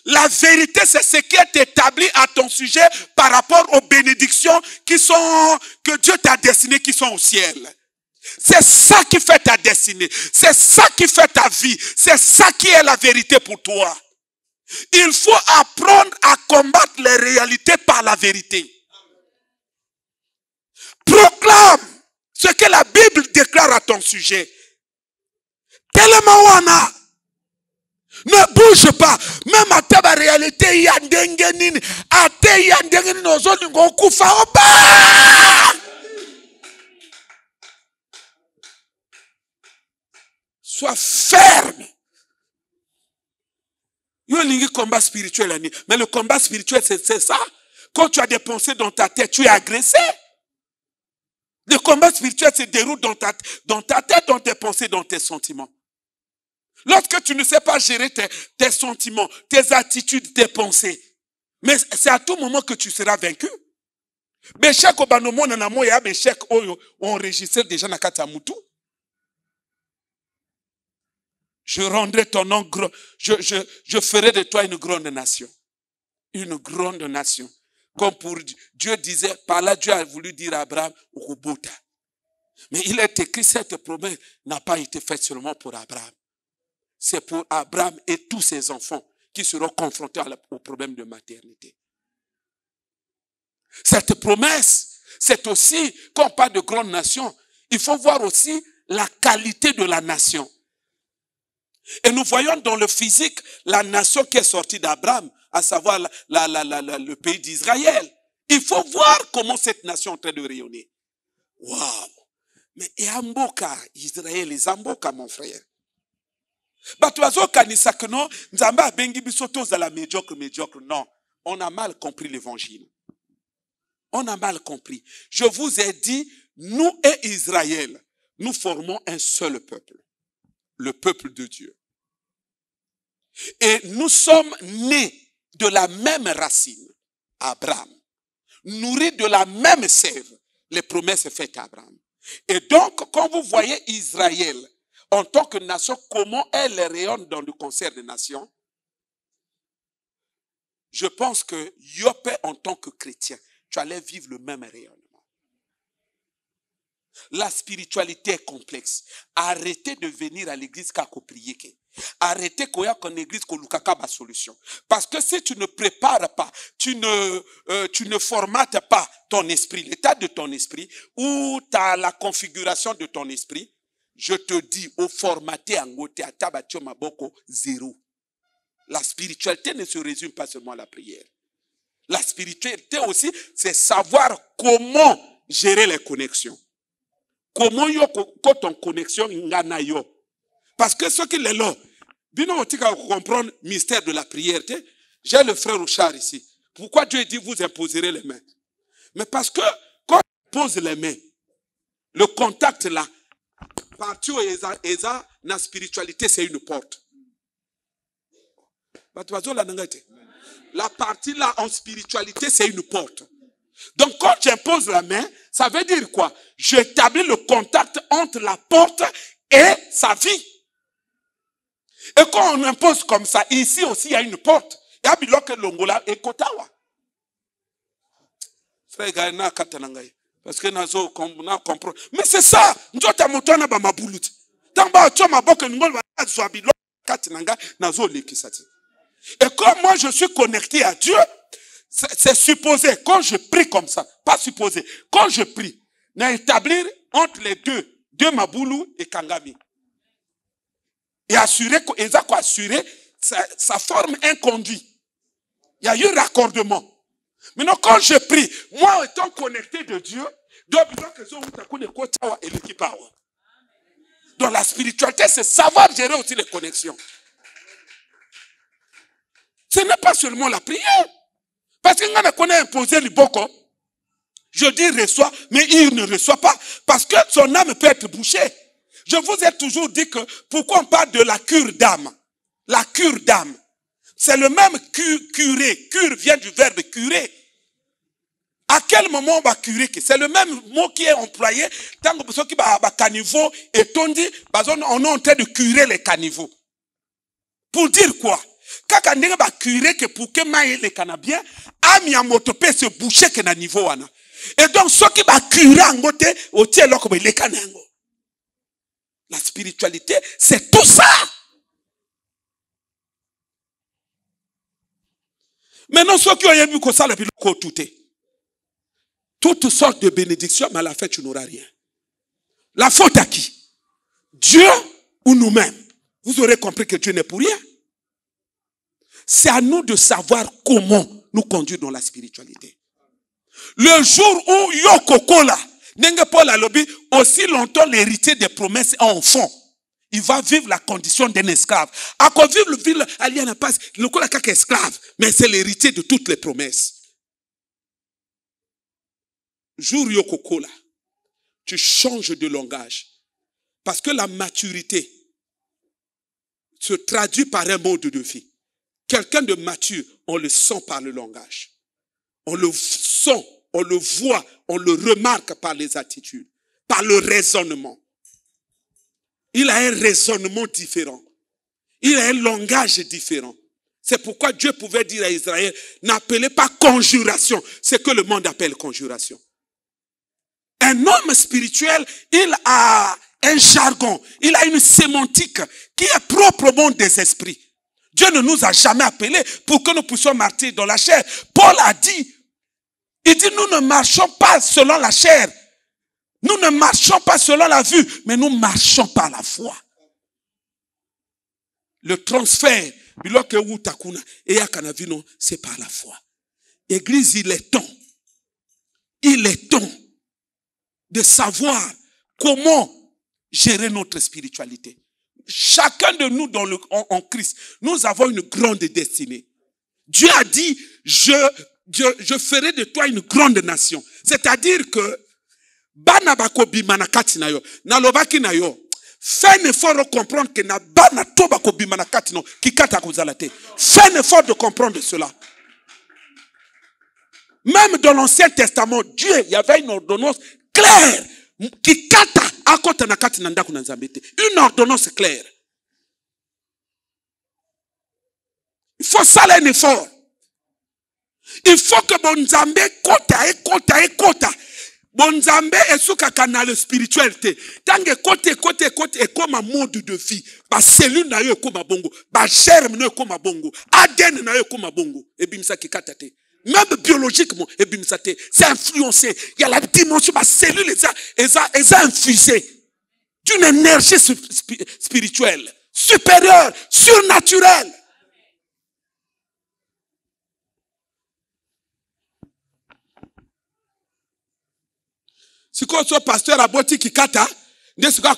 La vérité, c'est ce qui est établi à ton sujet par rapport aux bénédictions que Dieu t'a destinées, qui sont au ciel. C'est ça qui fait ta destinée. C'est ça qui fait ta vie. C'est ça qui est la vérité pour toi. Il faut apprendre à combattre les réalités par la vérité. Proclame ce que la Bible déclare à ton sujet. Tellement wana. Ne bouge pas. Même à ta réalité, il y a dengenine. À ta il y a dengenine aux autres ngokufa oba. Sois ferme. Il y a un combat spirituel. Mais le combat spirituel, c'est ça. Quand tu as des pensées dans ta tête, tu es agressé. Le combat spirituel se déroule dans ta tête, dans tes pensées, dans tes sentiments. Lorsque tu ne sais pas gérer tes sentiments, tes attitudes, tes pensées, mais c'est à tout moment que tu seras vaincu. Béchek au banomo nanamo ya béchek enregistré déjà na kata mutu. Je rendrai ton nom grand. Je ferai de toi une grande nation. Une grande nation. Comme pour Dieu disait, par là Dieu a voulu dire à Abraham, Robota. Mais il est écrit, cette promesse n'a pas été faite seulement pour Abraham. C'est pour Abraham et tous ses enfants qui seront confrontés au problème de maternité. Cette promesse, c'est aussi, quand on parle de grande nation, il faut voir aussi la qualité de la nation. Et nous voyons dans le physique la nation qui est sortie d'Abraham, à savoir le pays d'Israël. Il faut voir comment cette nation est en train de rayonner. Waouh! Mais et Amboka, Israël, les Amboka, mon frère. Non, on a mal compris l'évangile. On a mal compris. Je vous ai dit, nous et Israël, nous formons un seul peuple. Le peuple de Dieu. Et nous sommes nés de la même racine, Abraham. Nourris de la même sève, les promesses faites à Abraham. Et donc, quand vous voyez Israël, en tant que nation, comment elle rayonne dans le concert des nations, je pense que Yopé, en tant que chrétien, tu allais vivre le même rayonnement. La spiritualité est complexe. Arrêtez de venir à l'église kako prier. Arrêtez qu'on y a qu'en église qu'on lukaka ba solution. Parce que si tu ne prépares pas, tu ne formates pas ton esprit, l'état de ton esprit, ou la configuration de ton esprit, je te dis, au formaté en gote à tabatio maboko, zéro. La spiritualité ne se résume pas seulement à la prière. La spiritualité aussi, c'est savoir comment gérer les connexions. Comment yo quand ton connexion ngana yo. Parce que ce qu'il est là, bino otika comprendre le mystère de la prière. J'ai le frère Richard ici. Pourquoi Dieu dit vous imposerez les mains? Mais parce que quand on pose les mains, le contact là, partout eza na spiritualité c'est une porte. La partie là en spiritualité, c'est une porte. Donc quand j'impose la main, ça veut dire quoi? J'établis le contact entre la porte et sa vie. Et quand on impose comme ça, ici aussi il y a une porte. Il y a Biloke Longola et Kotawa. Frère Gaïna Katanangaï. Parce que nazo comprend. Mais c'est ça. Njota motona ba mabuluti. Tamba choma boke ngol ba zwabi katananga nazo lekisati. Et comme moi je suis connecté à Dieu, c'est supposé, quand je prie comme ça, pas supposé, quand je prie, d'établir entre les deux Maboulou et Kangami. Et assurer, ça forme un conduit. Il y a eu raccordement. Maintenant, quand je prie, moi étant connecté de Dieu, dans la spiritualité, c'est savoir gérer aussi les connexions. Ce n'est pas seulement la prière. Parce que quand on a imposé le boko, je dis reçoit, mais il ne reçoit pas. Parce que son âme peut être bouchée. Je vous ai toujours dit que pourquoi on parle de la cure d'âme? La cure d'âme. C'est le même curer. Cure vient du verbe curer. À quel moment on va curer? C'est le même mot qui est employé. Tant que ceux qui ont caniveau et on dit, on est en train de curer les caniveaux. Pour dire quoi? Quand on dit curer que pour que maille les canabien, ami a motopé se boucher que na niveau wana. Et donc ceux qui va curer en côté au tiers là comme les canango. La spiritualité, c'est tout ça. Maintenant ceux qui ont vu que ça le pilot tout est. Toutes sortes de bénédictions, mais à la fin tu n'auras rien. La faute à qui? Dieu ou nous-mêmes? Vous aurez compris que Dieu n'est pour rien. C'est à nous de savoir comment nous conduire dans la spiritualité. Le jour où Yokokola, Nenge Paul a lobby, aussi longtemps l'héritier des promesses est enfant, il va vivre la condition d'un esclave. À quoi vivre le ville, Aliana passe, le Kola kaka esclave, mais c'est l'héritier de toutes les promesses. Jour Yokokola, tu changes de langage. Parce que la maturité se traduit par un mode de vie. Quelqu'un de mature, on le sent par le langage. On le sent, on le voit, on le remarque par les attitudes, par le raisonnement. Il a un raisonnement différent. Il a un langage différent. C'est pourquoi Dieu pouvait dire à Israël, n'appelez pas conjuration, c'est que le monde appelle conjuration. Un homme spirituel, il a un jargon, il a une sémantique qui est proprement des esprits. Dieu ne nous a jamais appelés pour que nous puissions marcher dans la chair. Paul a dit, il dit, nous ne marchons pas selon la chair. Nous ne marchons pas selon la vue, mais nous marchons par la foi. Le transfert, c'est par la foi. Église, il est temps de savoir comment gérer notre spiritualité. Chacun de nous en Christ, nous avons une grande destinée. Dieu a dit, je ferai de toi une grande nation. C'est-à-dire que, fais un effort de comprendre que fais un effort de comprendre cela. Même dans l'Ancien Testament, Dieu, il y avait une ordonnance claire qui kata akota na kati na ndaku na Nzambe te. Une ordonnance claire. Il faut ça un effort. Il faut que bon Nzambe kota. Bon Nzambe esukaka na le spiritualité. Tange kote et comme un mode de vie. Ba cellule na yo comme bongo, ba germe na yo comme bongo, ADN na yo comme bongo. Et bimsa ki kata te. Même biologiquement, c'est influencé. Il y a la dimension, ma cellule est infusée d'une énergie spirituelle, supérieure, surnaturelle. Si quand tu es pasteur à Boti Kikata,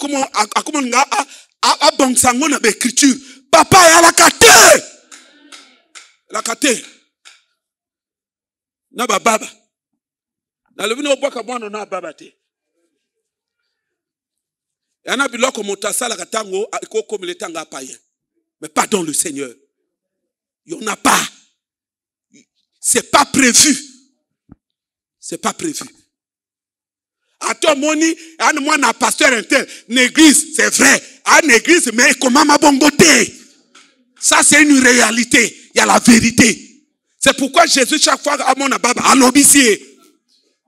comment a bon sangon à l'écriture. Papa est à la kate. La kate. Na baba. Na levino boka mwana na baba te. Yana biloko motasala katango iko comme le tanga païen. Mais pas dans le Seigneur. Il n'y en a pas. c'est pas prévu. C'est pas prévu. Attends, moni, moi, na pasteur intel, l'église, c'est vrai. À l'église, mais comment ma bongoté? Ça, c'est une réalité. Il y a la vérité. C'est pourquoi Jésus, chaque fois, à mon baba, à l'obéissé.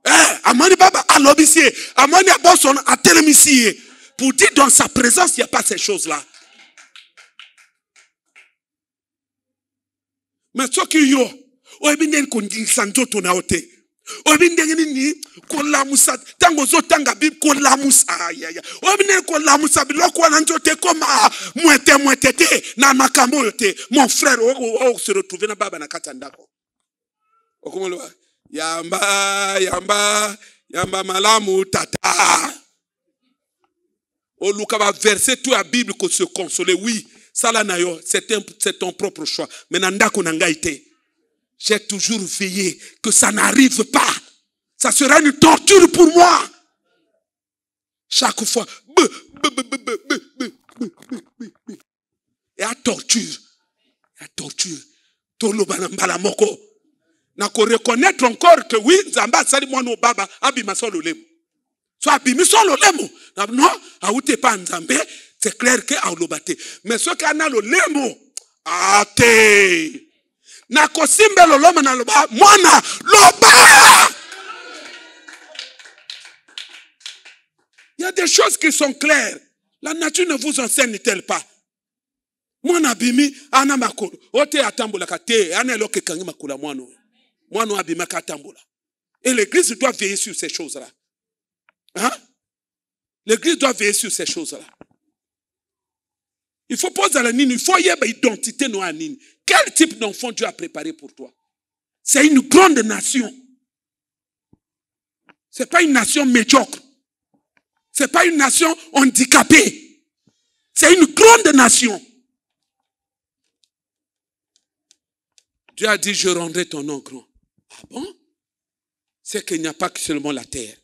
À mon baba, à l'obéissé. À mon abosson, à télémissier. Pour dire dans sa présence, il n'y a pas ces choses-là. Mais ce qui y a, on est qu'on dit santo ton aote. On est ni qu'on la moussa, tango zo tanga bib qu'on la moussa. Aïe aïe. On est qu'on la moussa, biloko lanjote comme mouette na makambo yote. Mon frère, on se retrouve na baba na katandako. Comment le yamba malamu tata. On lukaba verset tout la Bible qu'on se consoler. Oui, ça là nayo, c'est ton propre choix. Mais nandako nangaite. J'ai toujours veillé que ça n'arrive pas. Ça sera une torture pour moi. Chaque fois. Et à torture. À torture. Tolo banambala moko. Nako reconnaître encore que oui, Zamba sali mwana baba abima solo lemo. So abimi solo lemo. Non, aoute pas Nzambe, c'est clair que aolobate. Mais ce qu'on a le lemo, ate. Nako simbe loloma na loba, mwana loba. Il y a des choses qui sont claires. La nature ne vous enseigne-t-elle pas? Mwana bimi ana makolo. Ote atambola kate, ana loke kangi makula mwano. Mwano abima katambola. Et l'église doit veiller sur ces choses-là. Hein? L'église doit veiller sur ces choses-là. Il faut poser la nini, il faut y avoir identité noire nini. Quel type d'enfant Dieu a préparé pour toi? C'est une grande nation. Ce n'est pas une nation médiocre. Ce n'est pas une nation handicapée. C'est une grande nation. Dieu a dit, je rendrai ton nom grand. Ah bon? C'est qu'il n'y a pas que seulement la terre.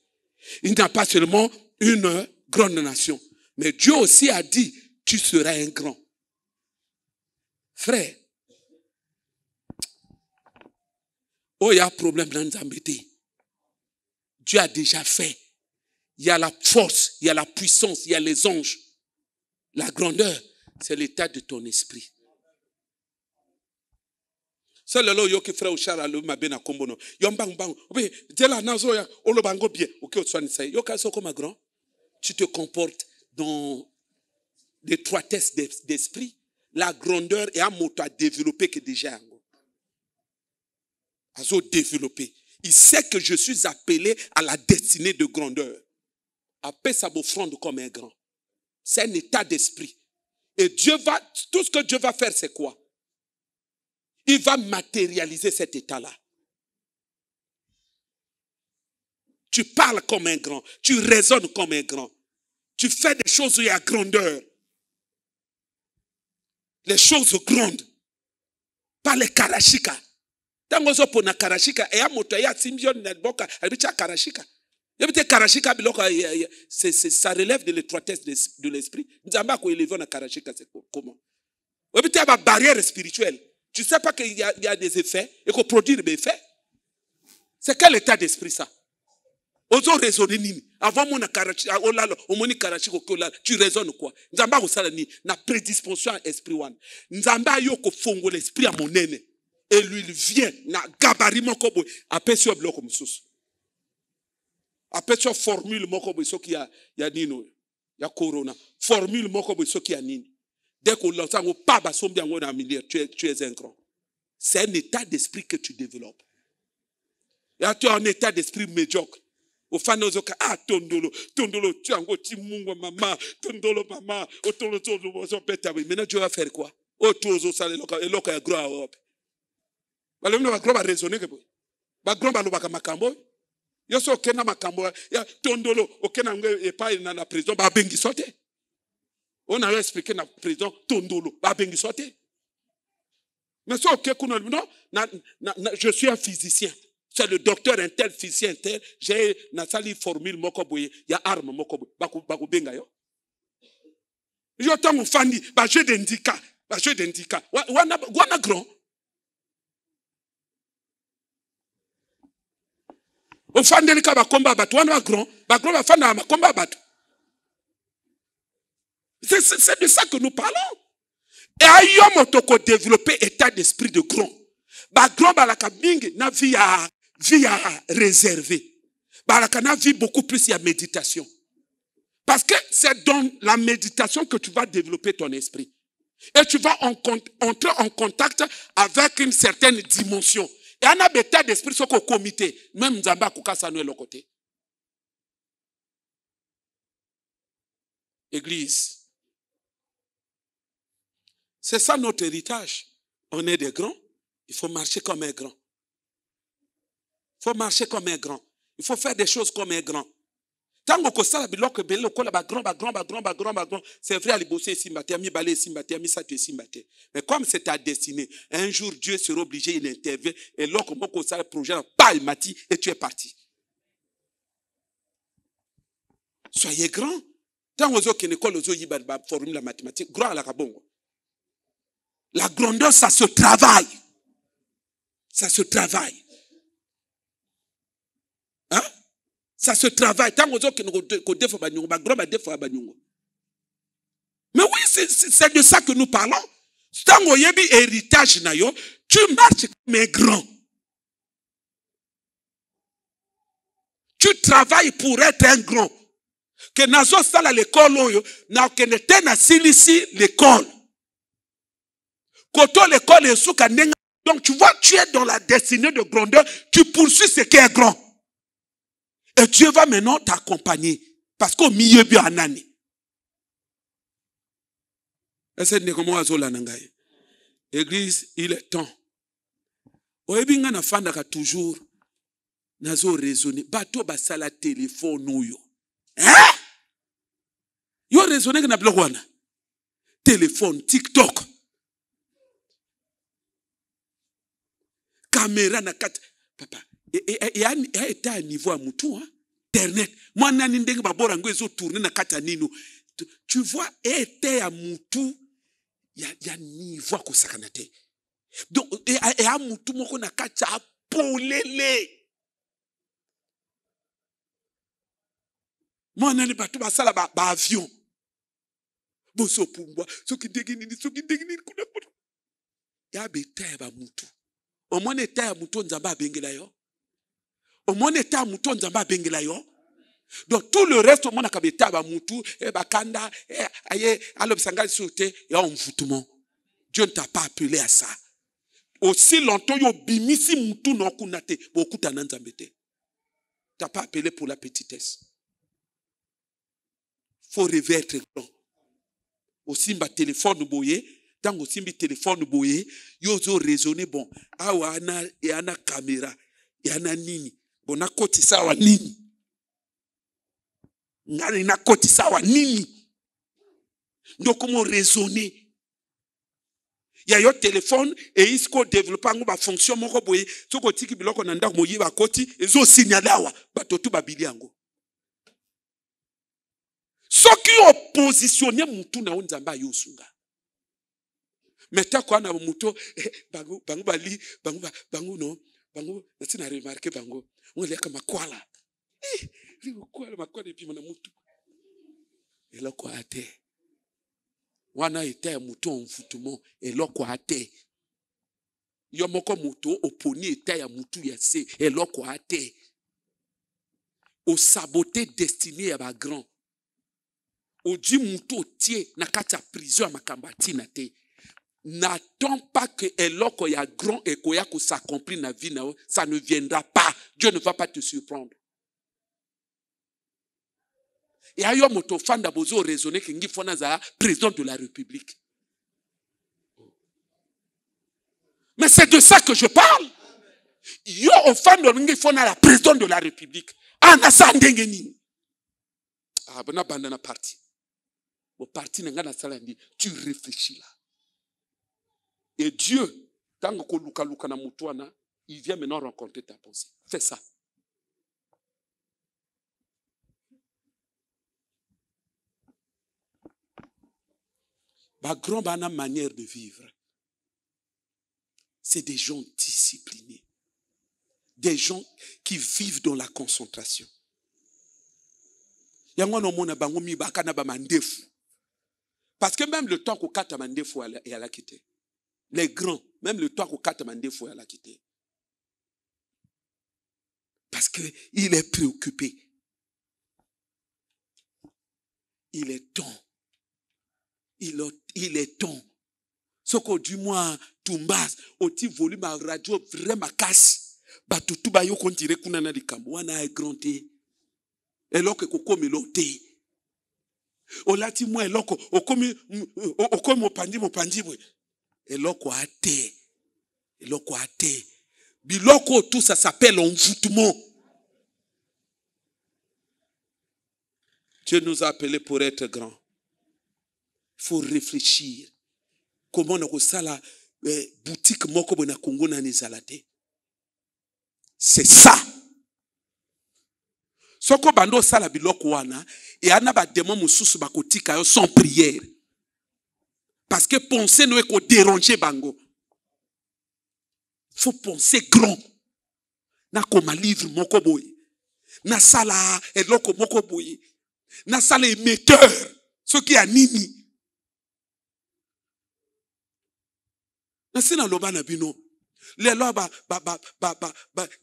Il n'y a pas seulement une grande nation. Mais Dieu aussi a dit, tu seras un grand. Frère, oh, il y a un problème dans les embêtés. Dieu a déjà fait. Il y a la force, il y a la puissance, il y a les anges. La grandeur, c'est l'état de ton esprit. C'est le lo yo qui frère Ochara le mabena kombono. Yombang bang. Oui, dela nazo ya olobango bien. OK, o swani sai. Yo kaso comme grand. Tu te comportes dans l'étroitesse d'esprit. La grandeur est un mot à développer que déjà. Azo développer. Il sait que je suis appelé à la destinée de grandeur. Appelle sa offrande comme un grand. C'est un état d'esprit. Et Dieu va, tout ce que Dieu va faire, c'est quoi? Il va matérialiser cet état-là. Tu parles comme un grand. Tu raisonnes comme un grand. Tu fais des choses où il y a grandeur. Les choses grandes. Pas les karashika. Tango zo pona karashika. Et à moto ya simbion netboka. Albicha karashika. Ça relève de l'étroitesse de l'esprit. Nzamba ko élevé na karashika, c'est comment? Il y a une barrière spirituelle. Tu ne sais pas qu'il y a des effets et qu'on produit des effets. C'est quel état d'esprit ça? Ozo raisonner nini? Avant mon karashika, tu raisonnes quoi? Nzamba ko sala ni na prédisposition à esprit one. Nzamba yo ko fongo l'esprit à mon nene. Et lui il vient na gabarit moko boy apesi sur bloc comme sous. Après tu formule moko boy so ki ya nino ya corona. Formule moko boy so ki ya nini. Dès qu'on l'entend, on pas basombi en un milieu, tu es un grand. C'est un état d'esprit que tu développes. Et tu as un état d'esprit médiocre. Au fin de ah tondolo, tu as un petit mungo maman, tondolo maman, tondolo maintenant tu vas faire quoi? Oh tozo sale et loka ya gros Europe. Ba le va gros va raisonner que ba gros ba lo ba makambo. Yo so kena makambo ya tondolo okena ngwe e pa na la prison ba bengi sote. On a expliqué dans la prison, tondolo, mais ça, ok, non, je suis un physicien. C'est le docteur un tel, physicien un tel. J'ai une formule, il y a arme, bako benga yo. Yo tango fandi, jeu d'indicat, wana grand. Ofandelika bakomba bato wana grand bafanda bakomba bato. C'est de ça que nous parlons. Et ayom toko développer état d'esprit de grand. Grand balaka mingi na vie réservée. Balaka na vie beaucoup plus il y a méditation. Parce que c'est dans la méditation que tu vas développer ton esprit. Et tu vas entrer en contact avec une certaine dimension. Et un état d'esprit sur le comité. Même Nzamba Koukasa nous est le côté. Église. C'est ça notre héritage. On est des grands. Il faut marcher comme un grand. Il faut marcher comme un grand. Il faut faire des choses comme un grand. Tant que ça, c'est vrai, aller bosser ici, mais comme c'est ta destinée, un jour Dieu sera obligé, il intervient, et là, comme ça, le projet, et tu es parti. Soyez grand. Tant que l'école, la mathématique, grand à la rabongo. La grandeur, ça se travaille. Ça se travaille. Hein? Ça se travaille. Mais oui, c'est de ça que nous parlons. Tant que tu as héritage, tu marches comme un grand. Tu travailles pour être un grand. Que nazo sala l'école, na que n'était na silisi l'école. Koto l'école est sous kanenga. Donc tu vois, tu es dans la destinée de grandeur. Tu poursuis ce qui est grand. Et Dieu va maintenant t'accompagner. Parce qu'au milieu bien anani. Église, il est temps. Oebinga na fandaka toujours. Nazo raisonner. Bato basala téléphone yo. Hein? Yo raisonner que na blog wana. Téléphone, TikTok. Caméra na kat. Papa. Et à un niveau à moutou, hein? Internet. Moi, nani babora ngo tourner na kata nino. Tu vois, et à moutou, il y a niveau ko sakanate. Donc, et à moutou moko na kata polele. Moi, nani batu basala ba avion. Boso pumbwa, soki degini kuna. Ya beta ba moutou. Au moins état à mouton nzamba bengela yo. Au moins état à mouton nzamba bengela yo. Donc tout le reste au moins akabeta ba moutou e bakanda aye alobsanga sauté et en foutement. Dieu ne t'a pas appelé à ça. Aussi longtemps yo bimisi moutou no kunate bokuta na nzambete. T'as pas appelé pour la petitesse. Faut rêver être grand. Aussi mba téléphone boye. Tant que simbi téléphone boye, yozo raisonner bon. Awa ana caméra, ana nini. Bon na koti sawa nini. Ngani na koti sawa nini. Donc comment raisonner? Il y a yo téléphone et isko développer ngo ba fonction moko boye. Soko tiki biloko na ndako moyi ba koti ezo signalawa batotu babili yango. Soki oppositionner mutu na onzamba yosunga. Mais tant qu'on a un mouton, bango bali, bango non, bango, tu n'as remarqué bango, on est comme quoi là. Makwala et puis mon mouton. Et là quoi a été. On a été un mouton en foutement, et là quoi a été. Yomoko mouton, au pony était un mouton yassé, et là quoi a été. Au saboté destiné à ma grand. Au dit mouton tié, na kata prison à ma kambati na te. N'attends pas que eloko ya grand et koya ko s'accomplit na vie na ça ne viendra pas. Dieu ne va pas te surprendre. Et ayo moto fanda bozo raisonner que ngi fona za président de la République. Mais c'est de ça que je parle. Yo ofando ngi fona la président de la République. Ana sa ndenge nini. Ah bona banda na parti. Bo parti nga na sala ndi tu réfléchis là. Et Dieu, tant que luka na mutwana, il vient maintenant rencontrer ta pensée. Fais ça. Ma grande manière de vivre, c'est des gens disciplinés. des gens qui vivent dans la concentration. Yango no mona bango mi bakana ba mandefu. Parce que même le temps qu'on kata mandefu et à la quitter. Les grands, même le temps qu'on kata mandefu et à la quitter. Parce que il est préoccupé. Il est temps. Il est temps. Ce que du moins tumbas au petit volume à radio vraiment casse. Batutu ba yo kontire kunana di kamwana est grandé. Et là que koko meloté. O lati moi eloko okomi mopandi bwe. Eloko ate. Eloko ate. Biloko tout ça s'appelle envoûtement. Dieu nous a appelés pour être grands. Il faut réfléchir. Comment on a la boutique moko bona Congo na nizalate. C'est ça. Soko bando sala biloko wana et ana ba démon mususu bakotika yo sans prière. Parce que penser no eko déranger bango. Faut penser grand. Na koma livre moko boy. Na sala eloko moko boy. Na sala émetteur. Ce qui a nini. Na sina loba na bino. Le loba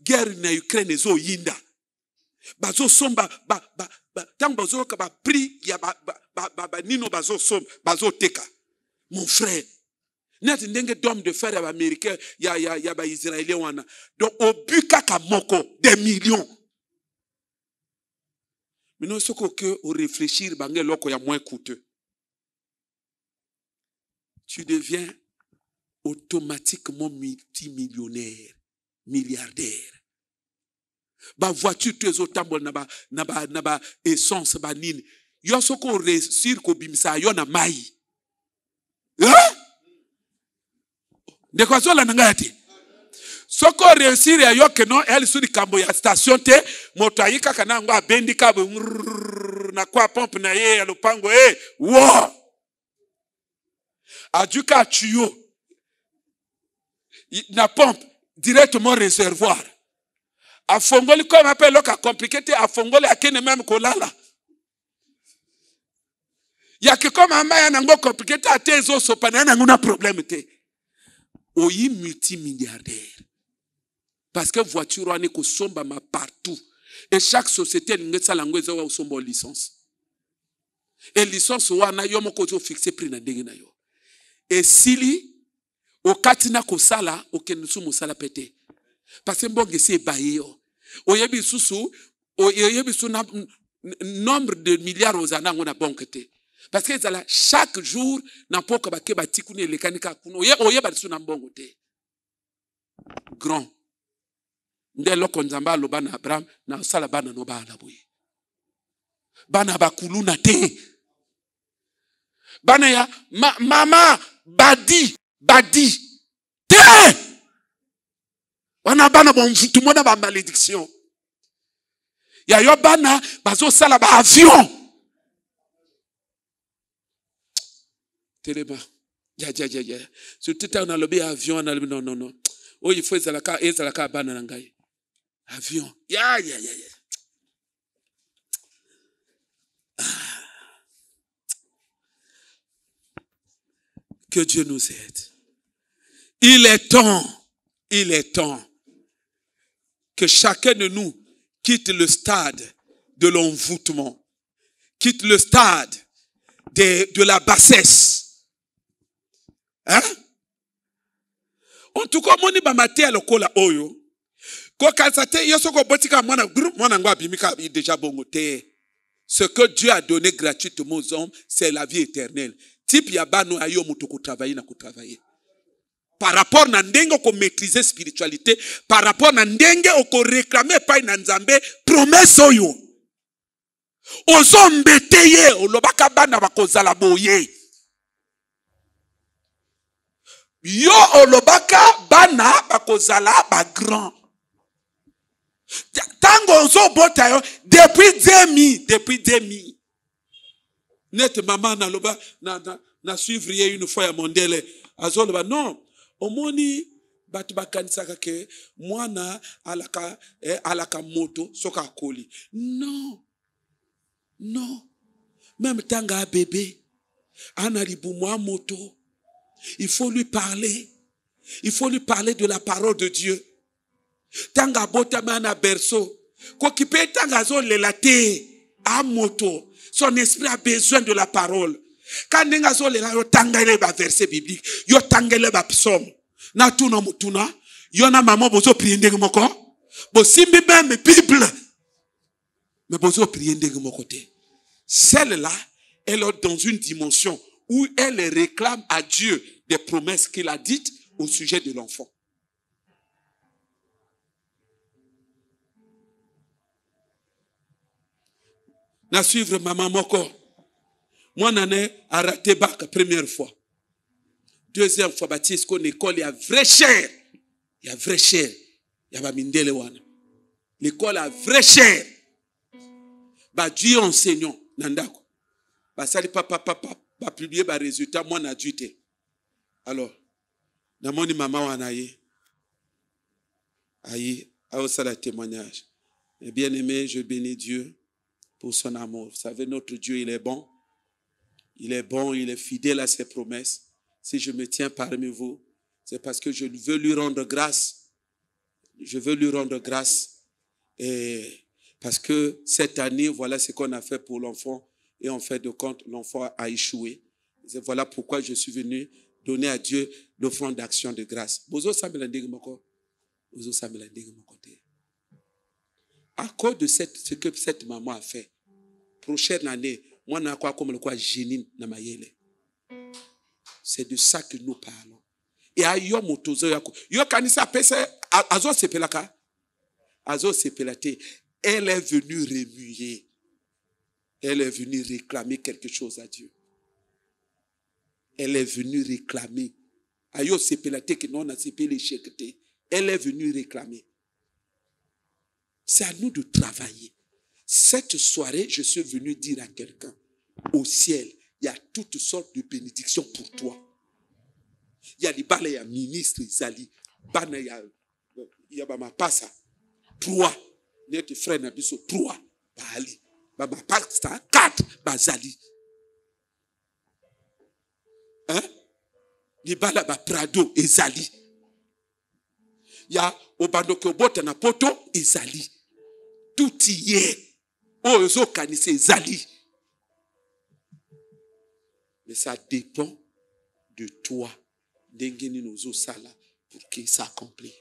guerre na Ukraine zo yinda. Bazo somba tant bazo ka ba prix ya nino bazo somba bazo teka. Mon frère. Net ndenge d'homme de fer américain ya ba israélien wana. Donc au but kaka moko des millions. Mais non ce que au réfléchir bangé loko ya moins coûteux. Tu deviens automatiquement multimillionnaire, milliardaire. Ba voiture tu es au tambol naba essence ba nini. Yo soko réussir ko bimisa yo na mai. Hein? De quoi la nangati? Soko réussir ya yo que non elle sur kambo ya station te moto ayika kana ngwa bendi ka na kwa pompe na ye ya lupango wo. Aduka tuyau. Na pompe directement réservoir. A fongoli comme appelle loka compliqué a fongoli a kene même kolala. Ya que comme amaya nango compliqué a tezo sopana nanguna problème te. Oyi multimilliardaire. Parce que voiture wane ko somba ma partout. Et chaque société ngesa langweza wa sombo licence. Et licence wana yo moko zo fixer prix na ndenge na yo. Et sili au katina ko sala o kenusu musala pété. Parce que mbonge c'est baye yo. Oyebi susu na nombre de milliards aux années on a banque te. Parce que chaque jour na poko ba ke ba tikuni lekanika kuno oyeba su na mbongo te. Grand. Ndelo konzamba lo bana Abraham na sala bana no bana boye. Bana bakuluna te. Bana ya mama badi te. Wana bana bon tout le monde a malédiction. Ya yo bana bazo sala ba avion. Telema. Ya. Surtout on a lobby avion on a non. Oh il faut ezalaka bana na ngai. Avion. Ya. Que Dieu nous aide. Il est temps que chacun de nous quitte le stade de l'envoûtement, quitte le stade de la bassesse. Hein? En tout cas, moni ba maté à lokola oyo. Ko kalsate yosoko botika mwana groupe mwana ngwa bimika déjà bongote. Ce que Dieu a donné gratuitement aux hommes, c'est la vie éternelle. Type ya bano ayo mutuku travailler na kutravailler. Par rapport na ndenge ko maîtriser spiritualité, par rapport na ndenge ko réclamer pa na nzambe promesse oyo. Ozombeteye olobaka bana bakozala boye. Yo olobaka bana bakozala ba grand. Tango ozo bota yo depuis 2000. Net maman na loba na suivre une fois ya mondele azoloba non. Omoni Batu bakanisaka ke mwana alaka moto soka koli. Non. Non. Même tanga bébé, anaribu mwa moto. Il faut lui parler. Il faut lui parler de la parole de Dieu. Tanga bota mana berceau. Quoi qui peut tanga zo lelate a moto. Son esprit a besoin de la parole. Quand nenga zo lela yo tangele ba verset biblique, yo tangele ba psaume. Na tuna mutuna, yo na maman bozo prier ndenge moko. Bo simbi même Bible. Mais bozo prier ndenge moko te. Celle-là, elle est dans une dimension où elle réclame à Dieu des promesses qu'il a dites au sujet de l'enfant. Na suivre maman moko. Moi, nané a raté bac première fois. Deuxième fois, baptiste qu'on école, il y a vrai cher. Il y a vrai cher. Il y a ba mindele wana. L'école a vrai cher. Ba Dieu enseignant nandako. Ba sali papa ba publier ba résultat moi na Dieu té. Alors, na moni maman wana ye. Aïe, a aussi la témoignage. Et bien aimé, je bénis Dieu pour son amour. Vous savez, notre Dieu, il est bon. Il est bon, il est fidèle à ses promesses. Si je me tiens parmi vous, c'est parce que je veux lui rendre grâce. Je veux lui rendre grâce. Et parce que cette année, voilà ce qu'on a fait pour l'enfant. Et en fait de compte, l'enfant a échoué. Et voilà pourquoi je suis venu donner à Dieu l'offrande d'action de grâce. À cause de ce que cette maman a fait, prochaine année, moi, je quoi comme le quoi génie na mayele. C'est de ça que nous parlons. Et à yo motozo yako. Yo kanisa pese azo sepelaka. Azo sepelate. Elle est venue remuer. Elle est venue réclamer quelque chose à Dieu. Elle est venue réclamer. Ayo sepelate que non a sepelé chekete. Elle est venue réclamer. C'est à nous de travailler. Cette soirée, je suis venu dire à quelqu'un, au ciel, il y a toutes sortes de bénédictions pour toi. Il y a des balais, il y a ministre, il y a ma passa. 3. Notre frère n'a pas 3. Bali. Ma passa 4. Bazali. Hein? Les balais, Prado, Ezali. Il y a Obando Kobota na poto, Ezali. Tout y est. Oh, c'est Zali. Mais ça dépend de toi. D'engeni nos sala pour que ça accomplisse.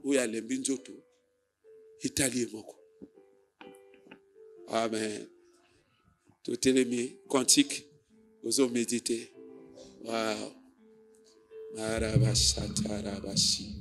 Où il y a les binzoto. Italien moko. Amen. Tout est aimé. Quantique. Ozo méditer. Wow. Marabasha tarabashi.